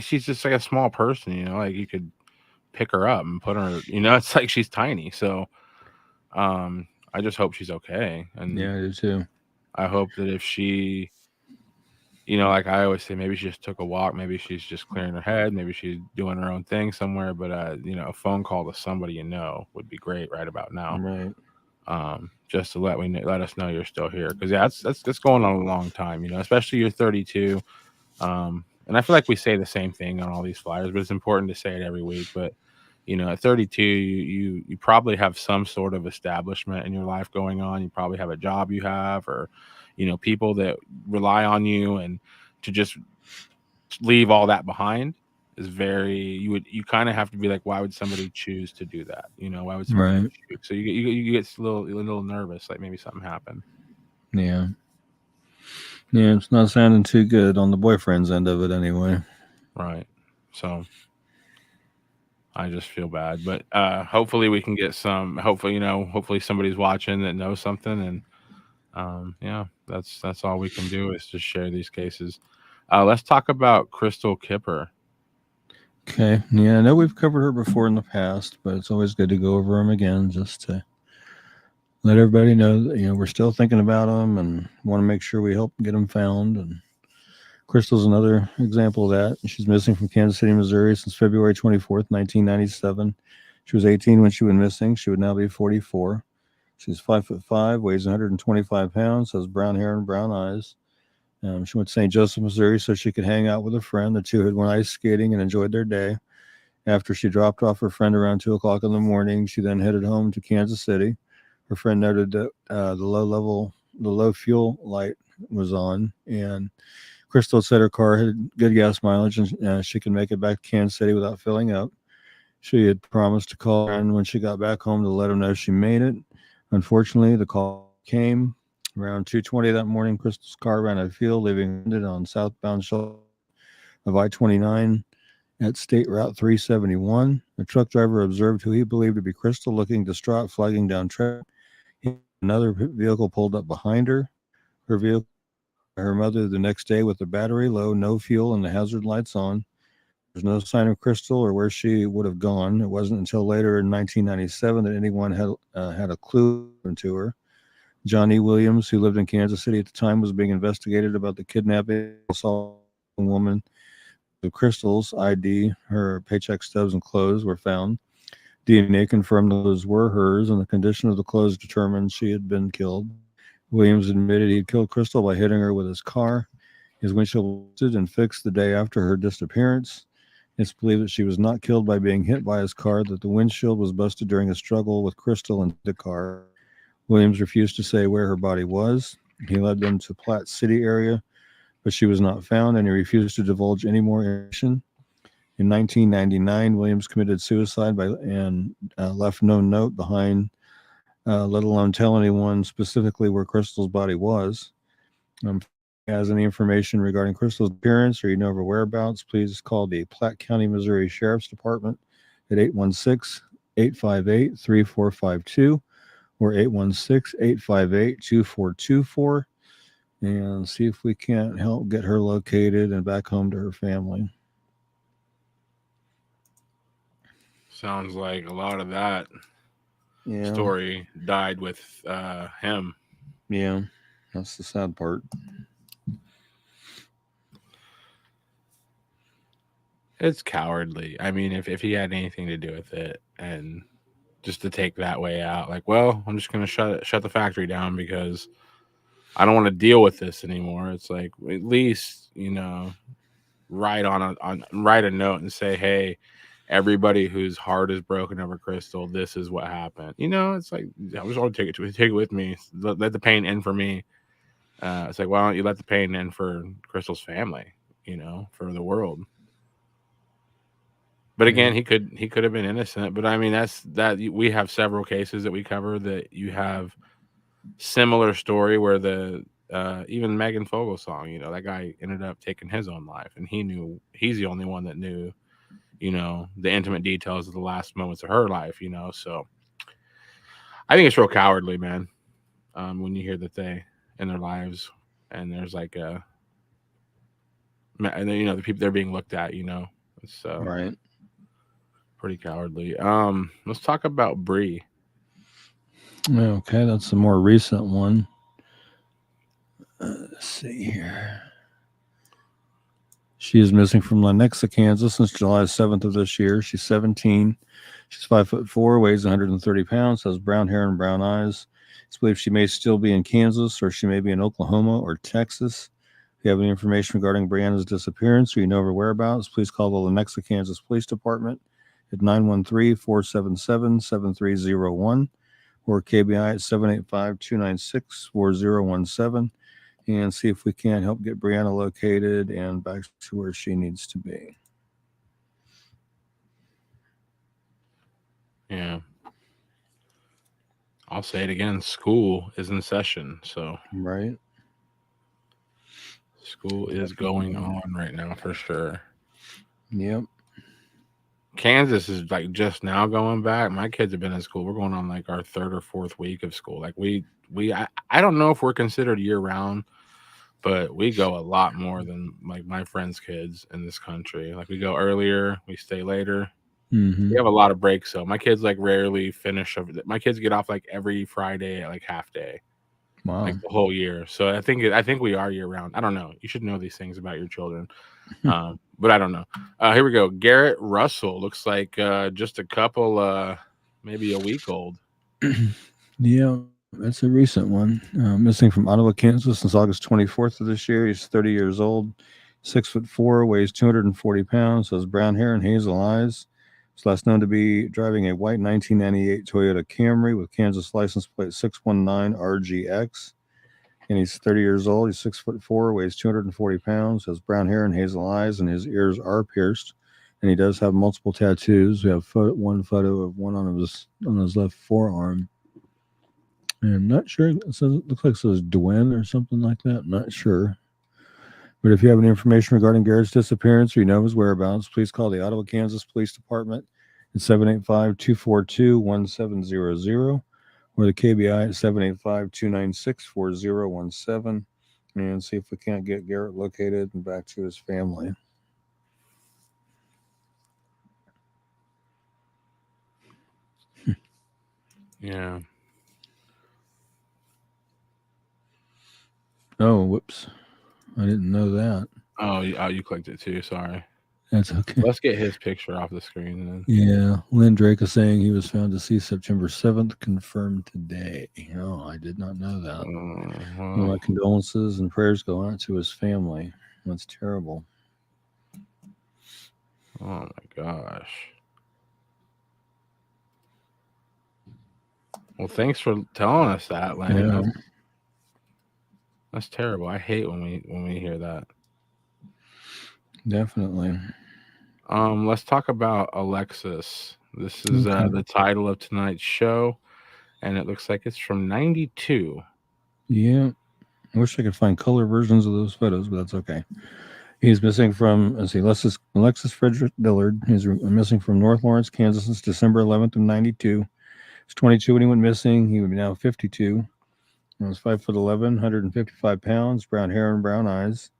she's just like a small person, like you could pick her up and put her, it's like she's tiny. So, I just hope she's okay. And yeah, I do too. I hope that if she, like I always say, maybe she just took a walk. Maybe she's just clearing her head. Maybe she's doing her own thing somewhere. But, a phone call to somebody would be great right about now. Right. Just to let us know you're still here. Because, yeah, that's going on a long time, especially you're 32. And I feel like we say the same thing on all these flyers, but it's important to say it every week. But, at 32, you probably have some sort of establishment in your life going on. You probably have a job you have, or, people that rely on you, and to just leave all that behind is you kind of have to be like, why would somebody choose to do that? Why would somebody Right. choose? So you get a little nervous, like maybe something happened. Yeah. Yeah, it's not sounding too good on the boyfriend's end of it anyway. Right. So I just feel bad, but hopefully we can get some. Hopefully somebody's watching that knows something, and yeah, that's all we can do is just share these cases. Let's talk about Crystal Kipper. Okay. Yeah, I know we've covered her before in the past, but it's always good to go over them again just to let everybody know that, we're still thinking about them and want to make sure we help get them found. And Crystal's another example of that. She's missing from Kansas City, Missouri since February 24th, 1997. She was 18 when she went missing. She would now be 44. She's 5'5", weighs 125 pounds, has brown hair and brown eyes. She went to St. Joseph, Missouri so she could hang out with a friend. The two had went ice skating and enjoyed their day. After she dropped off her friend around 2 o'clock in the morning, she then headed home to Kansas City. Her friend noted that the low fuel light was on, and Crystal said her car had good gas mileage and she could make it back to Kansas City without filling up. She had promised to call her when she got back home to let him know she made it. Unfortunately, the call came around 2:20 that morning. Crystal's car ran out of fuel, leaving it on southbound shoulder of I-29 at State Route 371. The truck driver observed who he believed to be Crystal looking distraught, flagging down traffic. Another vehicle pulled up behind her. Her mother the next day with the battery low, no fuel, and the hazard lights on. There's no sign of Crystal or where she would have gone. It wasn't until later in 1997 that anyone had a clue to her. John E. Williams, who lived in Kansas City at the time, was being investigated about the kidnapping of a woman. The Crystal's ID, her paycheck stubs and clothes were found. DNA confirmed those were hers, and the condition of the clothes determined she had been killed. Williams admitted he'd killed Crystal by hitting her with his car. His windshield was busted and fixed the day after her disappearance. It's believed that she was not killed by being hit by his car, that the windshield was busted during a struggle with Crystal and the car. Williams refused to say where her body was. He led them to Platte City area, but she was not found, and he refused to divulge any more information. In 1999, Williams committed suicide and left no note behind, let alone tell anyone specifically where Crystal's body was. If you has any information regarding Crystal's appearance or you know of her whereabouts, please call the Platte County, Missouri Sheriff's Department at 816-858-3452 or 816-858-2424 and see if we can't help get her located and back home to her family. Sounds like a lot of that story died with him. Yeah, that's the sad part. It's cowardly. I mean, if he had anything to do with it, and just to take that way out, like, well, I'm just gonna shut the factory down because I don't want to deal with this anymore. It's like, at least, write a note and say, hey, everybody whose heart is broken over Crystal, this is what happened. It's like, I just want to take it with me. Let the pain end for me. It's like, why don't you let the pain end for Crystal's family? For the world. But again, he could have been innocent. But I mean, that we have several cases that we cover that you have similar story where the even Megan Fogel's song, you know, that guy ended up taking his own life, and he's the only one that knew, you know, the intimate details of the last moments of her life, you know. So I think it's real cowardly, man, when you hear that they in their lives and there's like and then, you know, the people they're being looked at, you know, it's Right. pretty cowardly. Let's talk about Bree. Okay, that's the more recent one. Let's see here. She is missing from Lenexa, Kansas since July 7th of this year. She's 17. She's 5'4", weighs 130 pounds, has brown hair and brown eyes. It's believed she may still be in Kansas, or she may be in Oklahoma or Texas. If you have any information regarding Brianna's disappearance or you know her whereabouts, please call the Lenexa, Kansas Police Department at 913-477-7301 or KBI at 785-296-4017. And see if we can't help get Brianna located and back to where she needs to be. Yeah. I'll say it again. School is in session. So Right. School is going on right now for sure. Yep. Kansas is like just now going back. My kids have been in school. We're going on like our third or fourth week of school. Like I don't know if we're considered year round, but we go a lot more than like my friends' kids in this country. Like we go earlier, we stay later. Mm-hmm. We have a lot of breaks. So my kids like rarely finish. My kids get off like every Friday at like half day. Wow. Like the whole year. So I think we are year round. I don't know. You should know these things about your children. But I don't know. Here we go. Garrett Russell looks like just a couple, maybe a week old. Yeah, that's a recent one. Missing from Ottawa, Kansas since August 24th of this year. He's 30 years old, 6'4", weighs 240 pounds, has brown hair and hazel eyes. He's last known to be driving a white 1998 Toyota Camry with Kansas license plate 619RGX. And he's 30 years old. He's 6'4", weighs 240 pounds, has brown hair and hazel eyes, and his ears are pierced. And he does have multiple tattoos. We have one photo of one on his left forearm. And I'm not sure. It looks like it says Dwayne or something like that. I'm not sure. But if you have any information regarding Garrett's disappearance or you know his whereabouts, please call the Ottawa, Kansas Police Department at 785-242-1700 or the KBI at 785-296-4017 and see if we can't get Garrett located and back to his family. Yeah. Oh, whoops. I didn't know that. Oh, you clicked it too. Sorry. That's okay. Let's get his picture off the screen then. Yeah. Lynn Drake is saying he was found deceased September 7th, confirmed today. Oh, I did not know that. Well, my condolences and prayers go out to his family. That's terrible. Oh my gosh. Well, thanks for telling us that, Lynn. Yeah. That's terrible. I hate when we hear that. Definitely. Let's talk about Alexis. This is the title of tonight's show, and it looks like it's from 92. Yeah. I wish I could find color versions of those photos, but that's okay. He's missing from, Alexis Frederick Dillard. He's missing from North Lawrence, Kansas since December 11th of 92. He's 22 when he went missing. He would be now 52. He was 5'11", 155 pounds, brown hair and brown eyes.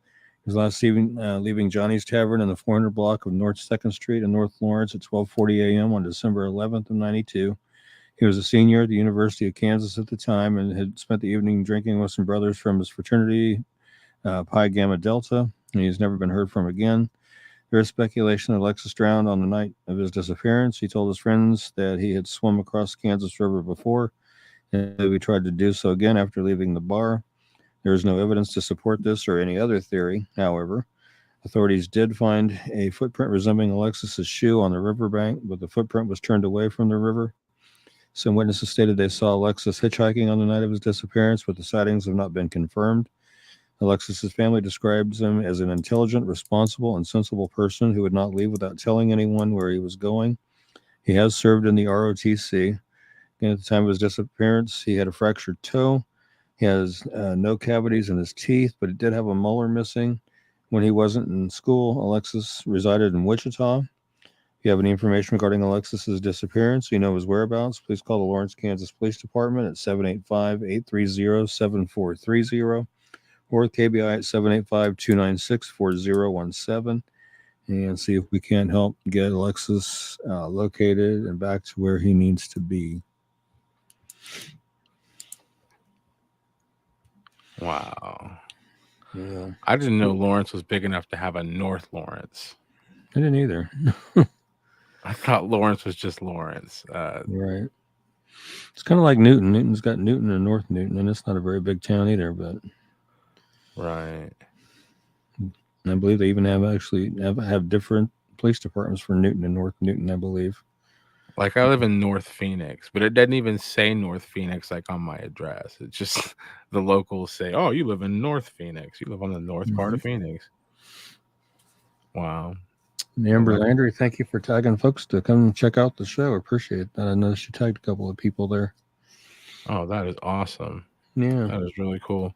He was last leaving Johnny's Tavern in the 400 block of North 2nd Street in North Lawrence at 12:40 a.m. on December 11th of 92. He was a senior at the University of Kansas at the time and had spent the evening drinking with some brothers from his fraternity, Pi Gamma Delta, and he's never been heard from again. There is speculation that Alexis drowned on the night of his disappearance. He told his friends that he had swum across the Kansas River before, and we tried to do so again after leaving the bar. There is no evidence to support this or any other theory. However, authorities did find a footprint resembling Alexis's shoe on the riverbank, but the footprint was turned away from the river. Some witnesses stated they saw Alexis hitchhiking on the night of his disappearance, but the sightings have not been confirmed. Alexis's family describes him as an intelligent, responsible, and sensible person who would not leave without telling anyone where he was going. He has served in the ROTC. Again, at the time of his disappearance, he had a fractured toe. He has no cavities in his teeth, but he did have a molar missing when he wasn't in school. Alexis resided in Wichita. If you have any information regarding Alexis's disappearance, you know his whereabouts, please call the Lawrence, Kansas Police Department at 785-830-7430 or KBI at 785-296-4017 and see if we can't help get Alexis located and back to where he needs to be. Wow. Yeah. I didn't know Lawrence was big enough to have a North Lawrence. I didn't either. I thought Lawrence was just Lawrence. Right. It's kind of like Newton. Newton's got Newton and North Newton, and it's not a very big town either, but right. And I believe they even have different police departments for Newton and North Newton, I believe. Like I live in North Phoenix, but it doesn't even say North Phoenix like on my address. It's just the locals say, "Oh, you live in North Phoenix. You live on the north part of Phoenix." Wow. Amber Landry, thank you for tagging folks to come check out the show. Appreciate that. I noticed you tagged a couple of people there. Oh, that is awesome. Yeah. That is really cool.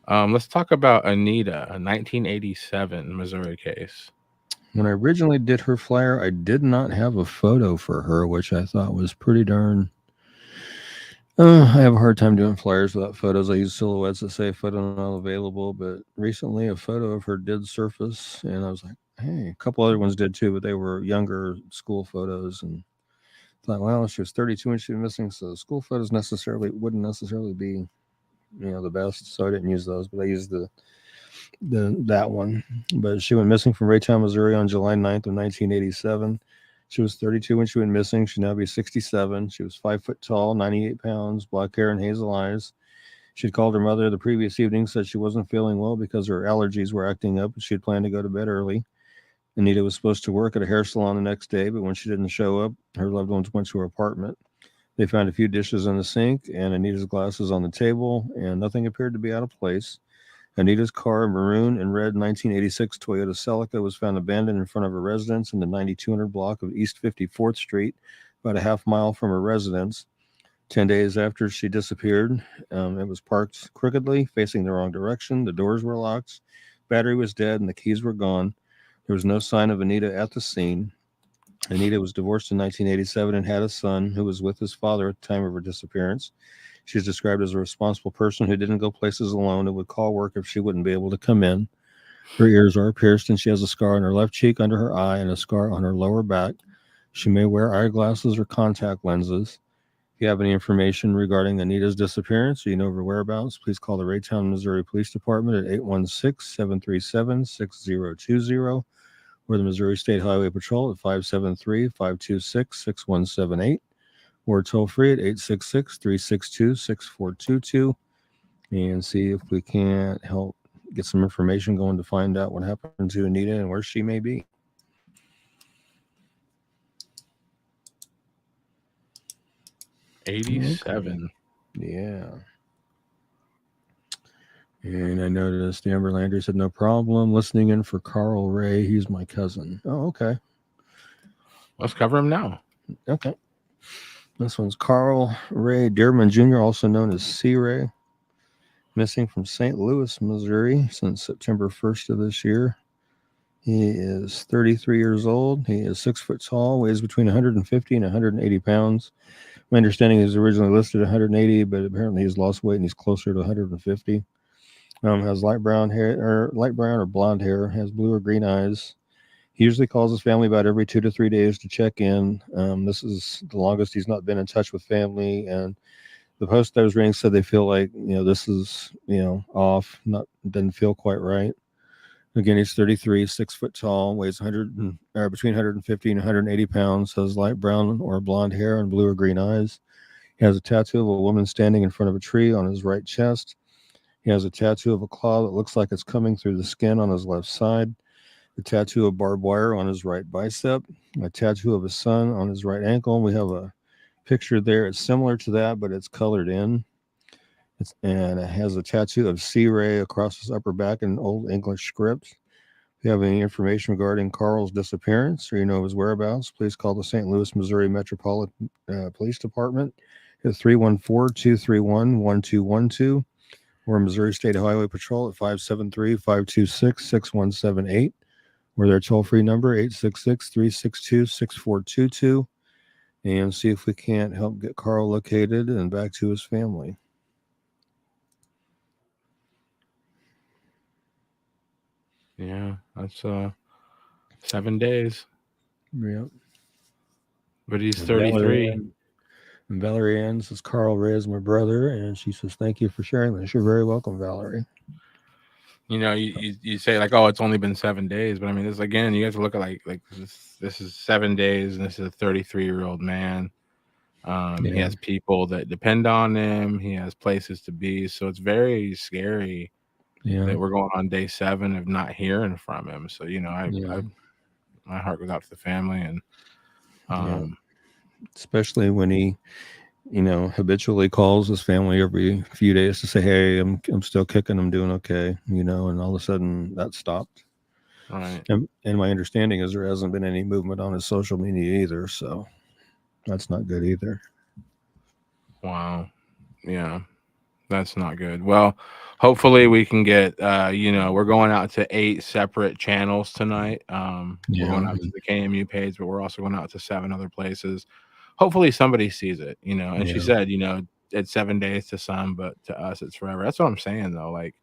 Let's talk about Anita, a 1987 Missouri case. When I originally did her flyer, I did not have a photo for her, which I thought was pretty darn... I have a hard time doing flyers without photos. I use silhouettes that say photo not available, but recently a photo of her did surface, and I was like, hey, a couple other ones did too, but they were younger school photos, and thought, well, she was 32 when she was missing, so school photos wouldn't necessarily be, the best, so I didn't use those, but I used that one. But she went missing from Raytown, Missouri on July 9th of 1987. She was 32 when she went missing. She'd now be 67. She was 5 foot tall, 98 pounds, black hair and hazel eyes. She'd called her mother the previous evening, said she wasn't feeling well because her allergies were acting up, and she'd planned to go to bed early. Anita was supposed to work at a hair salon the next day, but when she didn't show up, her loved ones went to her apartment. They found a few dishes in the sink and Anita's glasses on the table, and nothing appeared to be out of place. Anita's car, maroon and red 1986 Toyota Celica, was found abandoned in front of her residence in the 9200 block of East 54th Street, about a half mile from her residence. 10 days after she disappeared, it was parked crookedly, facing the wrong direction. The doors were locked, battery was dead, and the keys were gone. There was no sign of Anita at the scene. Anita was divorced in 1987 and had a son who was with his father at the time of her disappearance. She's described as a responsible person who didn't go places alone and would call work if she wouldn't be able to come in. Her ears are pierced and she has a scar on her left cheek under her eye and a scar on her lower back. She may wear eyeglasses or contact lenses. If you have any information regarding Anita's disappearance or you know her whereabouts, please call the Raytown, Missouri Police Department at 816-737-6020 or the Missouri State Highway Patrol at 573-526-6178. or toll free at 866-362-6422 and see if we can't help get some information going to find out what happened to Anita and where she may be. '87. Yeah. And I noticed Amber Landry said, no problem. Listening in for Carl Ray. He's my cousin. Oh, okay. Let's cover him now. Okay. This one's Carl Ray Dearman Jr., also known as C. Ray, missing from St. Louis, Missouri since September 1st of this year. He is 33 years old. He is 6 foot tall, weighs between 150 and 180 pounds. My understanding is originally listed at 180, but apparently he's lost weight and he's closer to 150. Has light brown or blonde hair, has blue or green eyes. He usually calls his family about every 2 to 3 days to check in. This is the longest he's not been in touch with family. And the post I was reading said they feel like, this is, off, doesn't feel quite right. Again, he's 33, 6 foot tall, weighs between 150 and 180 pounds, has light brown or blonde hair and blue or green eyes. He has a tattoo of a woman standing in front of a tree on his right chest. He has a tattoo of a claw that looks like it's coming through the skin on his left side. A tattoo of barbed wire on his right bicep, a tattoo of a sun on his right ankle. We have a picture there. It's similar to that, but it's colored in. And it has a tattoo of C. Ray across his upper back in Old English script. If you have any information regarding Carl's disappearance or you know his whereabouts, please call the St. Louis, Missouri Metropolitan Police Department at 314-231-1212 or Missouri State Highway Patrol at 573-526-6178 or their toll-free number 866-362-6422 and see if we can't help get Carl located and back to his family. Yeah, that's 7 days. Yep. But he's 33. Valerie Ann says, Carl Ray is my brother, and she says, thank you for sharing this. You're very welcome, Valerie. You know, you say like, oh, it's only been 7 days, but I mean, this again, you have to look at like this is 7 days, and this is a 33-year-old man. He has people that depend on him. He has places to be, so it's very scary that we're going on day 7 of not hearing from him. So you know, my heart goes out to the family, and especially when he, you know, habitually calls his family every few days to say, hey, I'm still kicking, I'm doing okay, you know, and all of a sudden that stopped. Right. And my understanding is there hasn't been any movement on his social media either, so that's not good either. Wow. Yeah, that's not good. Well, hopefully we can get, you know, we're going out to 8 separate channels tonight. We're going out to the KMU page, but we're also going out to 7 other places. Hopefully somebody sees it, you know, and she said, you know, it's 7 days to some, but to us it's forever. That's what I'm saying though. Like,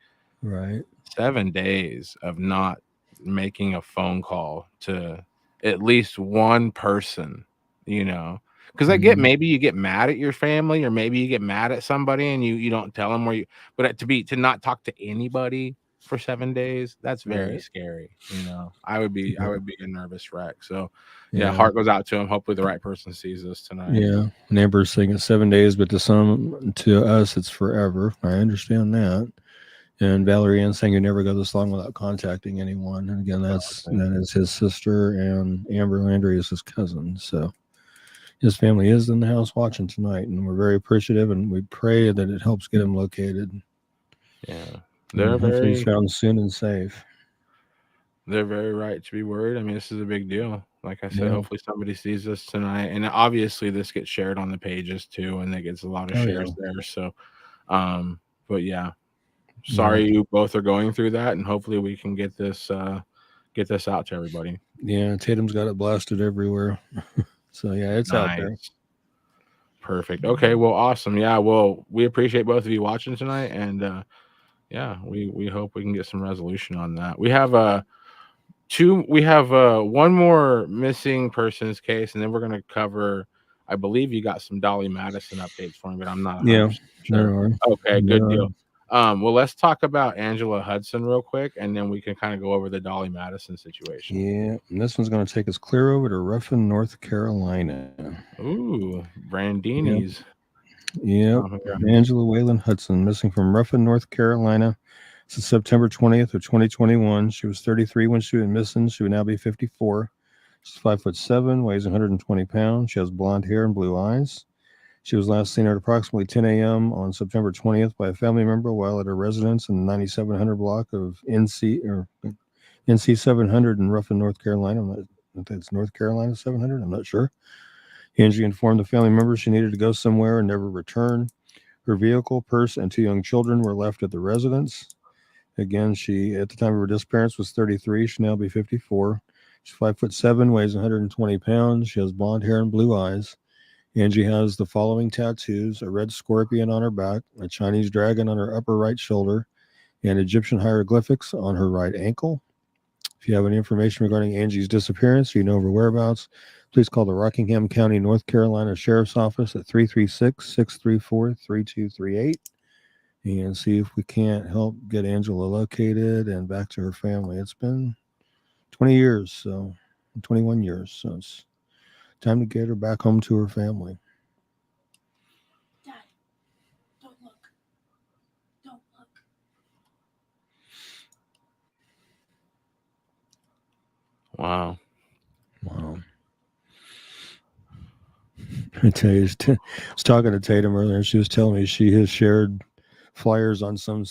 right. 7 days of not making a phone call to at least one person, you know, because I get, maybe you get mad at your family, or maybe you get mad at somebody and you don't tell them where you, but to not talk to anybody for 7 days, that's very scary. You know, I would be a nervous wreck. So yeah, heart goes out to him. Hopefully the right person sees this tonight. Yeah. And Amber's saying it's 7 days, but to us it's forever. I understand that. And Valerie Ann saying you never go this long without contacting anyone. And again, that is his sister, and Amber Landry is his cousin. So his family is in the house watching tonight, and we're very appreciative, and we pray that it helps get him located. Yeah. They're hopefully found soon and safe. They're very right to be worried. I mean, this is a big deal. Like I said, hopefully somebody sees this tonight. And obviously this gets shared on the pages too, and it gets a lot of shares there. So but yeah. Sorry you both are going through that, and hopefully we can get this out to everybody. Yeah, Tatum's got it blasted everywhere. So yeah, it's out there. Perfect. Okay, well, awesome. Yeah, well, we appreciate both of you watching tonight, and yeah, we hope we can get some resolution on that. We have one more missing persons case, and then we're gonna cover, I believe you got some Dolly Madison updates for me, but I'm not 100% sure. There are. Okay, good deal. Well, let's talk about Angela Hudson real quick, and then we can kind of go over the Dolly Madison situation. Yeah, and this one's going to take us clear over to Ruffin, North Carolina. Ooh, Brandini's. Yep. Angela Whalen Hudson, missing from Ruffin, North Carolina since September 20th of 2021. She was 33 when she went missing. She would now be 54. She's 5'7", weighs 120 pounds. She has blonde hair and blue eyes. She was last seen at approximately 10 a.m. on September 20th by a family member while at her residence in the 9700 block of NC 700 in Ruffin, North Carolina. I think it's North Carolina 700. I'm not sure. Angie informed the family member she needed to go somewhere and never return. Her vehicle, purse, and 2 young children were left at the residence. Again, she, at the time of her disappearance, was 33. She'll now be 54. She's 5'7", weighs 120 pounds. She has blonde hair and blue eyes. Angie has the following tattoos: a red scorpion on her back, a Chinese dragon on her upper right shoulder, and Egyptian hieroglyphics on her right ankle. If you have any information regarding Angie's disappearance, or you know of her whereabouts, please call the Rockingham County, North Carolina Sheriff's Office at 336-634-3238 and see if we can't help get Angela located and back to her family. It's been 21 years, so it's time to get her back home to her family. Dad, don't look. Don't look. Wow. I tell you, I was talking to Tatum earlier, and she was telling me she has shared flyers on some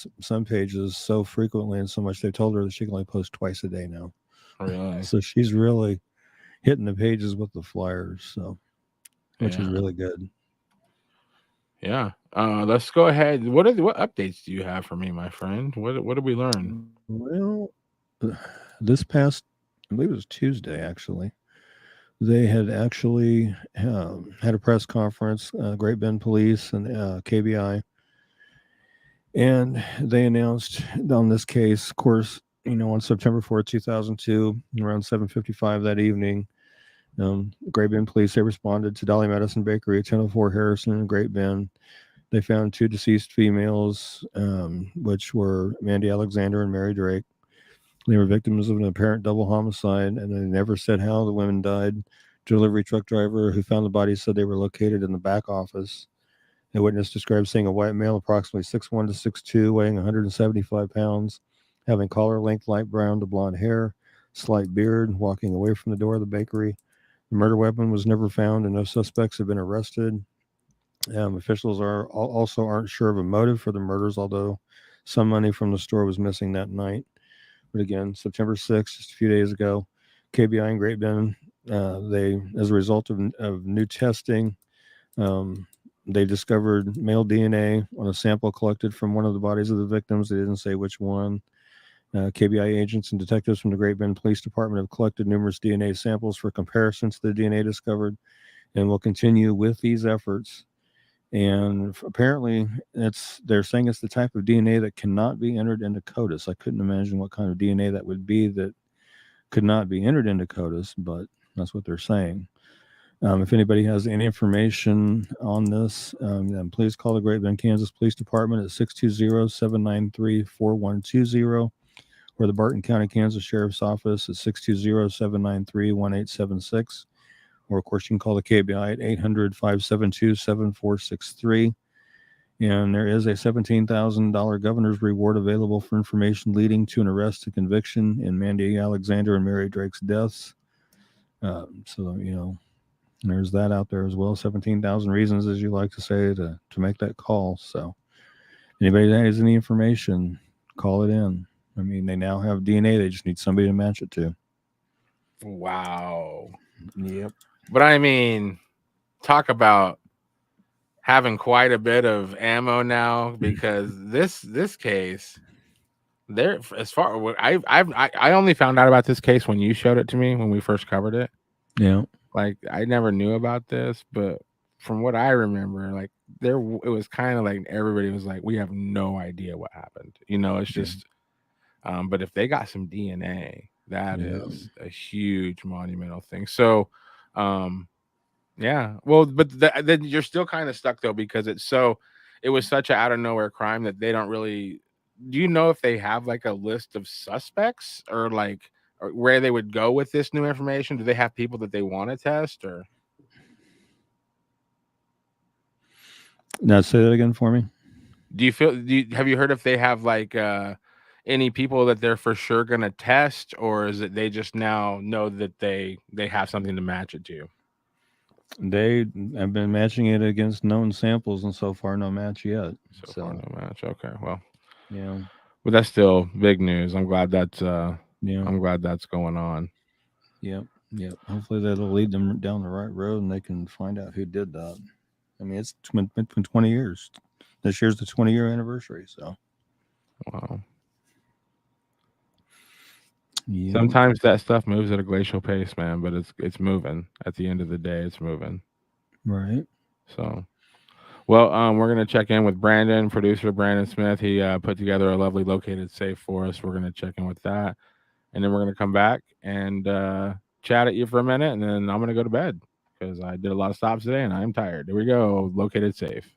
pages so frequently and so much they told her that she can only post twice a day now. Really? So she's really hitting the pages with the flyers, so which is really good. Yeah. Let's go ahead. What updates do you have for me, my friend? What did we learn? Well, this past, I believe it was Tuesday, actually. They had actually had a press conference, Great Bend Police and KBI, and they announced on this case, of course, on September 4th, 2002, around 7:55 that evening, Great Bend Police, they responded to Dolly Madison Bakery at 1004 Harrison in Great Bend. They found 2 deceased females, which were Mandy Alexander and Mary Drake. They were victims of an apparent double homicide, and they never said how the women died. Delivery truck driver who found the bodies said they were located in the back office. A witness described seeing a white male approximately 6'1" to 6'2", weighing 175 pounds, having collar length light brown to blonde hair, slight beard, walking away from the door of the bakery. The murder weapon was never found, and no suspects have been arrested. Officials also aren't sure of a motive for the murders, although some money from the store was missing that night. But again, September 6th, just a few days ago, KBI and Great Bend, they, as a result of new testing, they discovered male DNA on a sample collected from one of the bodies of the victims. They didn't say which one. KBI agents and detectives from the Great Bend Police Department have collected numerous DNA samples for comparison to the DNA discovered, and will continue with these efforts. And apparently, they're saying it's the type of DNA that cannot be entered into CODIS. I couldn't imagine what kind of DNA that would be that could not be entered into CODIS, but that's what they're saying. If anybody has any information on this, then please call the Great Bend, Kansas Police Department at 620-793-4120, or the Barton County, Kansas Sheriff's Office at 620-793-1876. Or, of course, you can call the KBI at 800-572-7463. And there is a $17,000 governor's reward available for information leading to an arrest and conviction in Mandy Alexander and Mary Drake's deaths. So, there's that out there as well. 17,000 reasons, as you like to say, to make that call. So anybody that has any information, call it in. I mean, they now have DNA. They just need somebody to match it to. Wow. Yep. But I mean, talk about having quite a bit of ammo now, because this case, there, as far I only found out about this case when you showed it to me when we first covered it. Yeah. Like, I never knew about this, but from what I remember, like, it was kind of like everybody was like, we have no idea what happened. It's just, but if they got some DNA, that is a huge monumental thing. So, yeah. Well, but then you're still kind of stuck though, because it was such an out of nowhere crime that they don't really. Do you know if they have like a list of suspects or where they would go with this new information? Do they have people that they want to test, or? Now say that again for me. Have you heard if they have any people that they're for sure going to test, or is it they just now know that they have something to match it to? They have been matching it against known samples, and so far no match yet. So far no match. Okay, well, yeah, but that's still big news. I'm glad that's yeah. I'm glad that's going on. Yep. Hopefully that'll lead them down the right road, and they can find out who did that. I mean, it's been 20 years. This year's the 20-year anniversary. So, wow. Yep. Sometimes that stuff moves at a glacial pace, man, but it's moving. At the end of the day, it's moving. Right. So, well, we're gonna check in with Brandon, producer Brandon Smith. He put together a lovely located safe for us. We're gonna check in with that, and then we're gonna come back and chat at you for a minute, and then I'm gonna go to bed because I did a lot of stops today and I'm tired. Here we go. Located safe.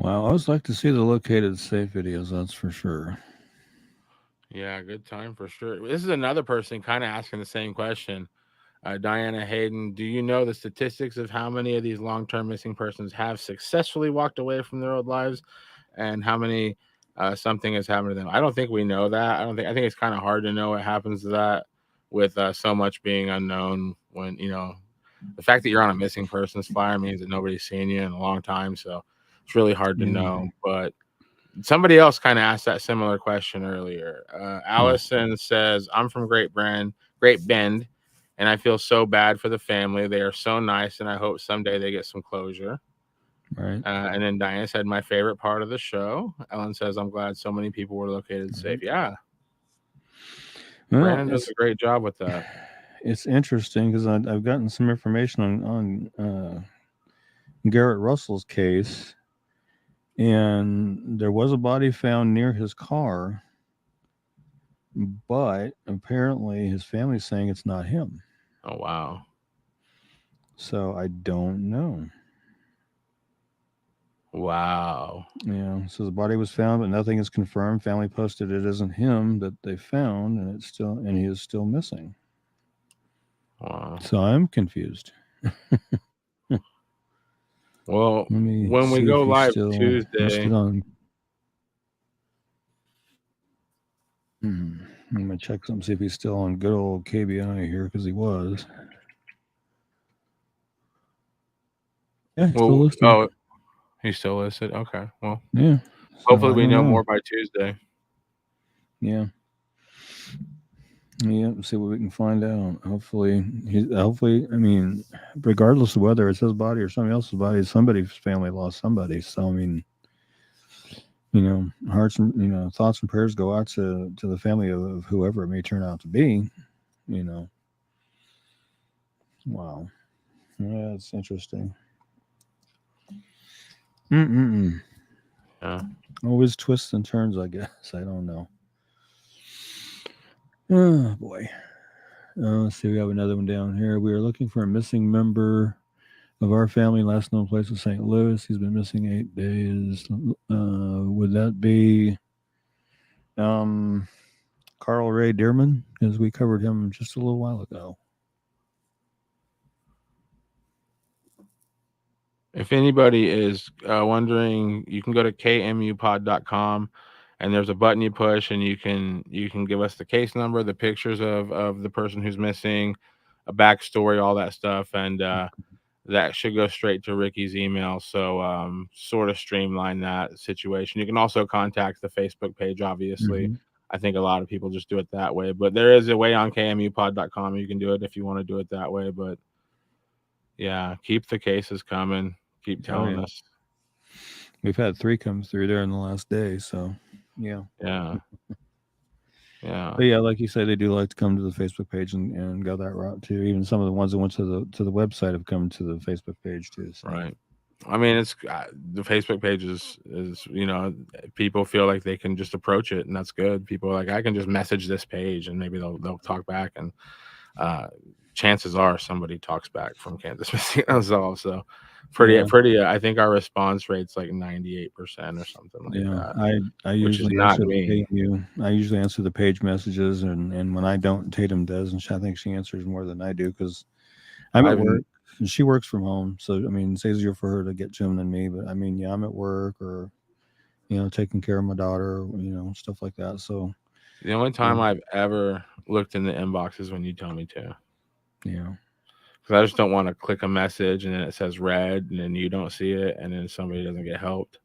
Wow, I always like to see the located safe videos. That's for sure. Yeah, good time for sure. This is another person kind of asking the same question. Diana Hayden, do you know the statistics of how many of these long-term missing persons have successfully walked away from their old lives, and how many something has happened to them? I don't think we know that. I think it's kind of hard to know what happens to that with so much being unknown. When the fact that you're on a missing persons flyer means that nobody's seen you in a long time, so it's really hard to know. But somebody else kind of asked that similar question earlier. Allison says, I'm from Great Bend, and I feel so bad for the family. They are so nice, and I hope someday they get some closure. Right. And then Diana said, my favorite part of the show. Ellen says, I'm glad so many people were located safe. Yeah. Well, Brandon does a great job with that. It's interesting because I've gotten some information on Garrett Russell's case, and there was a body found near his car, but apparently his family's saying it's not him. Oh, wow. So I don't know. Wow. Yeah. So the body was found, but nothing is confirmed. Family posted it isn't him that they found, and he is still missing. Wow. So I'm confused. Well, when we go live Tuesday, I'm gonna check something, see if he's still on good old KBI here, because he was. Yeah, he's still listed. Oh, he's still listed. Okay. Well, yeah. Hopefully we know more by Tuesday. Yeah. Yeah, see what we can find out. Hopefully, I mean, regardless of whether it's his body or somebody else's body, somebody's family lost somebody. So, I mean, hearts and, thoughts and prayers go out to the family of whoever it may turn out to be, Wow. Yeah, it's interesting. Yeah. Always twists and turns, I guess. I don't know. Oh, boy. Let's see. We have another one down here. We are looking for a missing member of our family. Last known place was St. Louis. He's been missing 8 days. Would that be Carl Ray Dearman? Because we covered him just a little while ago. If anybody is wondering, you can go to kmupod.com, and there's a button you push, and you can give us the case number, the pictures of the person who's missing, a backstory, all that stuff, and that should go straight to Ricky's email. So sort of streamline that situation. You can also contact the Facebook page, obviously. I think a lot of people just do it that way, but there is a way on kmupod.com. You can do it if you want to do it that way, but yeah, keep the cases coming. Keep telling us. We've had 3 come through there in the last day, so yeah. Yeah. Yeah. But yeah, like you say, they do like to come to the Facebook page and go that route too. Even some of the ones that went to the website have come to the Facebook page too. So. Right. I mean, it's the Facebook page is people feel like they can just approach it, and that's good. People are like, I can just message this page, and maybe they'll talk back, and chances are somebody talks back from Kansas Missing Unsolved. So pretty. I think our response rate's like 98% or something like that. I usually answer I usually answer the page messages, and when I don't, Tatum does, and I think she answers more than I do because I'm at work. And she works from home, so I mean, it's easier for her to get to them than me. But I mean, yeah, I'm at work or taking care of my daughter, stuff like that. So the only time I've ever looked in the inbox is when you tell me to. Yeah. Because I just don't want to click a message and then it says read and then you don't see it and then somebody doesn't get helped.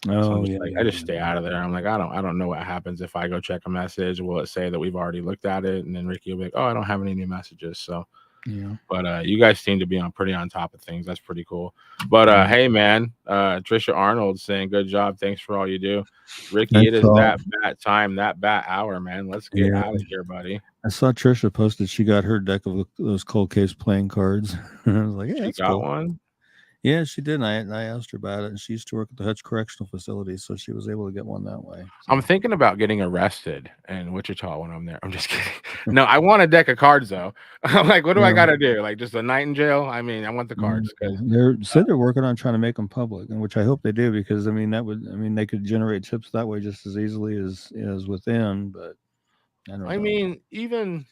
Oh, so I just stay out of there. I'm like, I don't know what happens if I go check a message. Will it say that we've already looked at it? And then Ricky will be like, oh, I don't have any new messages. So yeah. But you guys seem to be pretty on top of things. That's pretty cool. But hey, man, Trisha Arnold saying good job. Thanks for all you do. Ricky, it is that bat time, that bat hour, man. Let's get out of here, buddy. I saw Trisha posted she got her deck of those cold case playing cards. I was like, yeah, she got one. Yeah, she did. And I asked her about it, and she used to work at the Hutch Correctional Facility, so she was able to get one that way. So. I'm thinking about getting arrested in Wichita when I'm there. I'm just kidding. No, I want a deck of cards though. I'm like, what do I got to do? Like just a night in jail? I mean, I want the cards because they're working on trying to make them public, and which I hope they do, because I mean they could generate tips that way just as easily as within. But I don't know. mean, even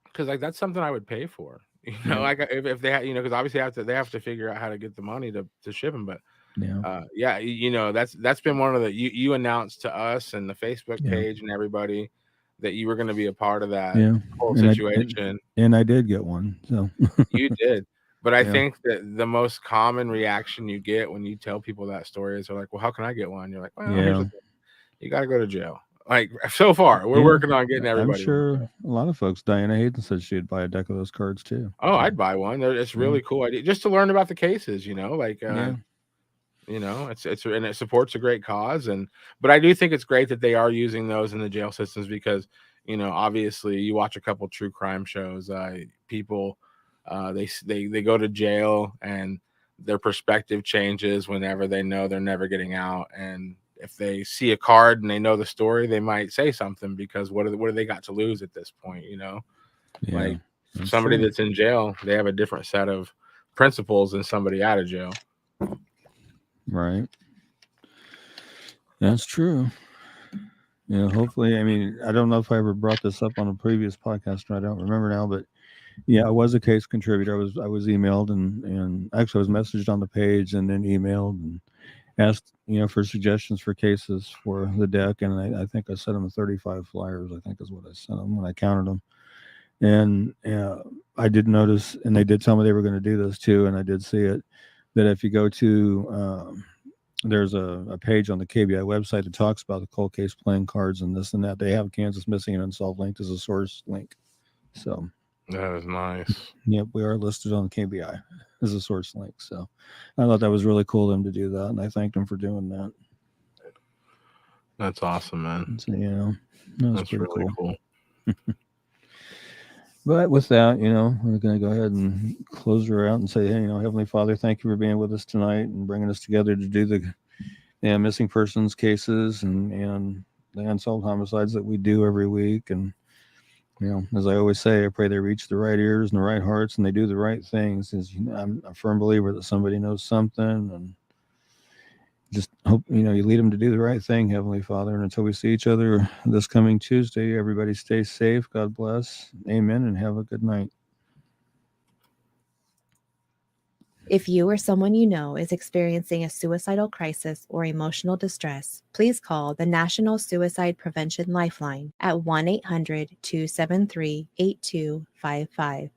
because like that's something I would pay for. You know, like if they have, because obviously they have to figure out how to get the money to ship them. But that's been one of the you announced to us and the Facebook page and everybody that you were going to be a part of that whole situation. And I did get one. So you did. But I think that the most common reaction you get when you tell people that story is they're like, well, how can I get one? You're like, well, here's the thing. You got to go to jail. Like so far, we're working on getting everybody. I'm sure a lot of folks. Diana Hayden said she'd buy a deck of those cards too. Oh, I'd buy one. It's really cool idea just to learn about the cases. Like it's and it supports a great cause. But I do think it's great that they are using those in the jail systems because obviously you watch a couple true crime shows. People they go to jail and their perspective changes whenever they know they're never getting out. And if they see a card and they know the story, they might say something because what do they got to lose at this point? Like somebody that's in jail, they have a different set of principles than somebody out of jail. Right. That's true. Hopefully, I mean, I don't know if I ever brought this up on a previous podcast, or I don't remember now, but I was a case contributor. I was emailed and actually I was messaged on the page and then emailed and asked, for suggestions for cases for the deck. And I think I sent them 35 flyers, I think is what I sent them when I counted them. And I did notice, and they did tell me they were going to do this too. And I did see it, that if you go to, there's a page on the KBI website that talks about the cold case playing cards and this and that. They have Kansas Missing and Unsolved linked as a source link. So that is nice. Yep, we are listed on KBI as a source link. So I thought that was really cool of them to do that, and I thanked them for doing that. That's awesome, man. So, that's pretty really cool. But with that, we're going to go ahead and close her out and say, hey, Heavenly Father, thank you for being with us tonight and bringing us together to do the missing persons cases and the unsolved homicides that we do every week. And as I always say, I pray they reach the right ears and the right hearts and they do the right things. I'm a firm believer that somebody knows something, and just hope, you lead them to do the right thing, Heavenly Father. And until we see each other this coming Tuesday, everybody stay safe. God bless. Amen. And have a good night. If you or someone you know is experiencing a suicidal crisis or emotional distress, please call the National Suicide Prevention Lifeline at 1-800-273-8255.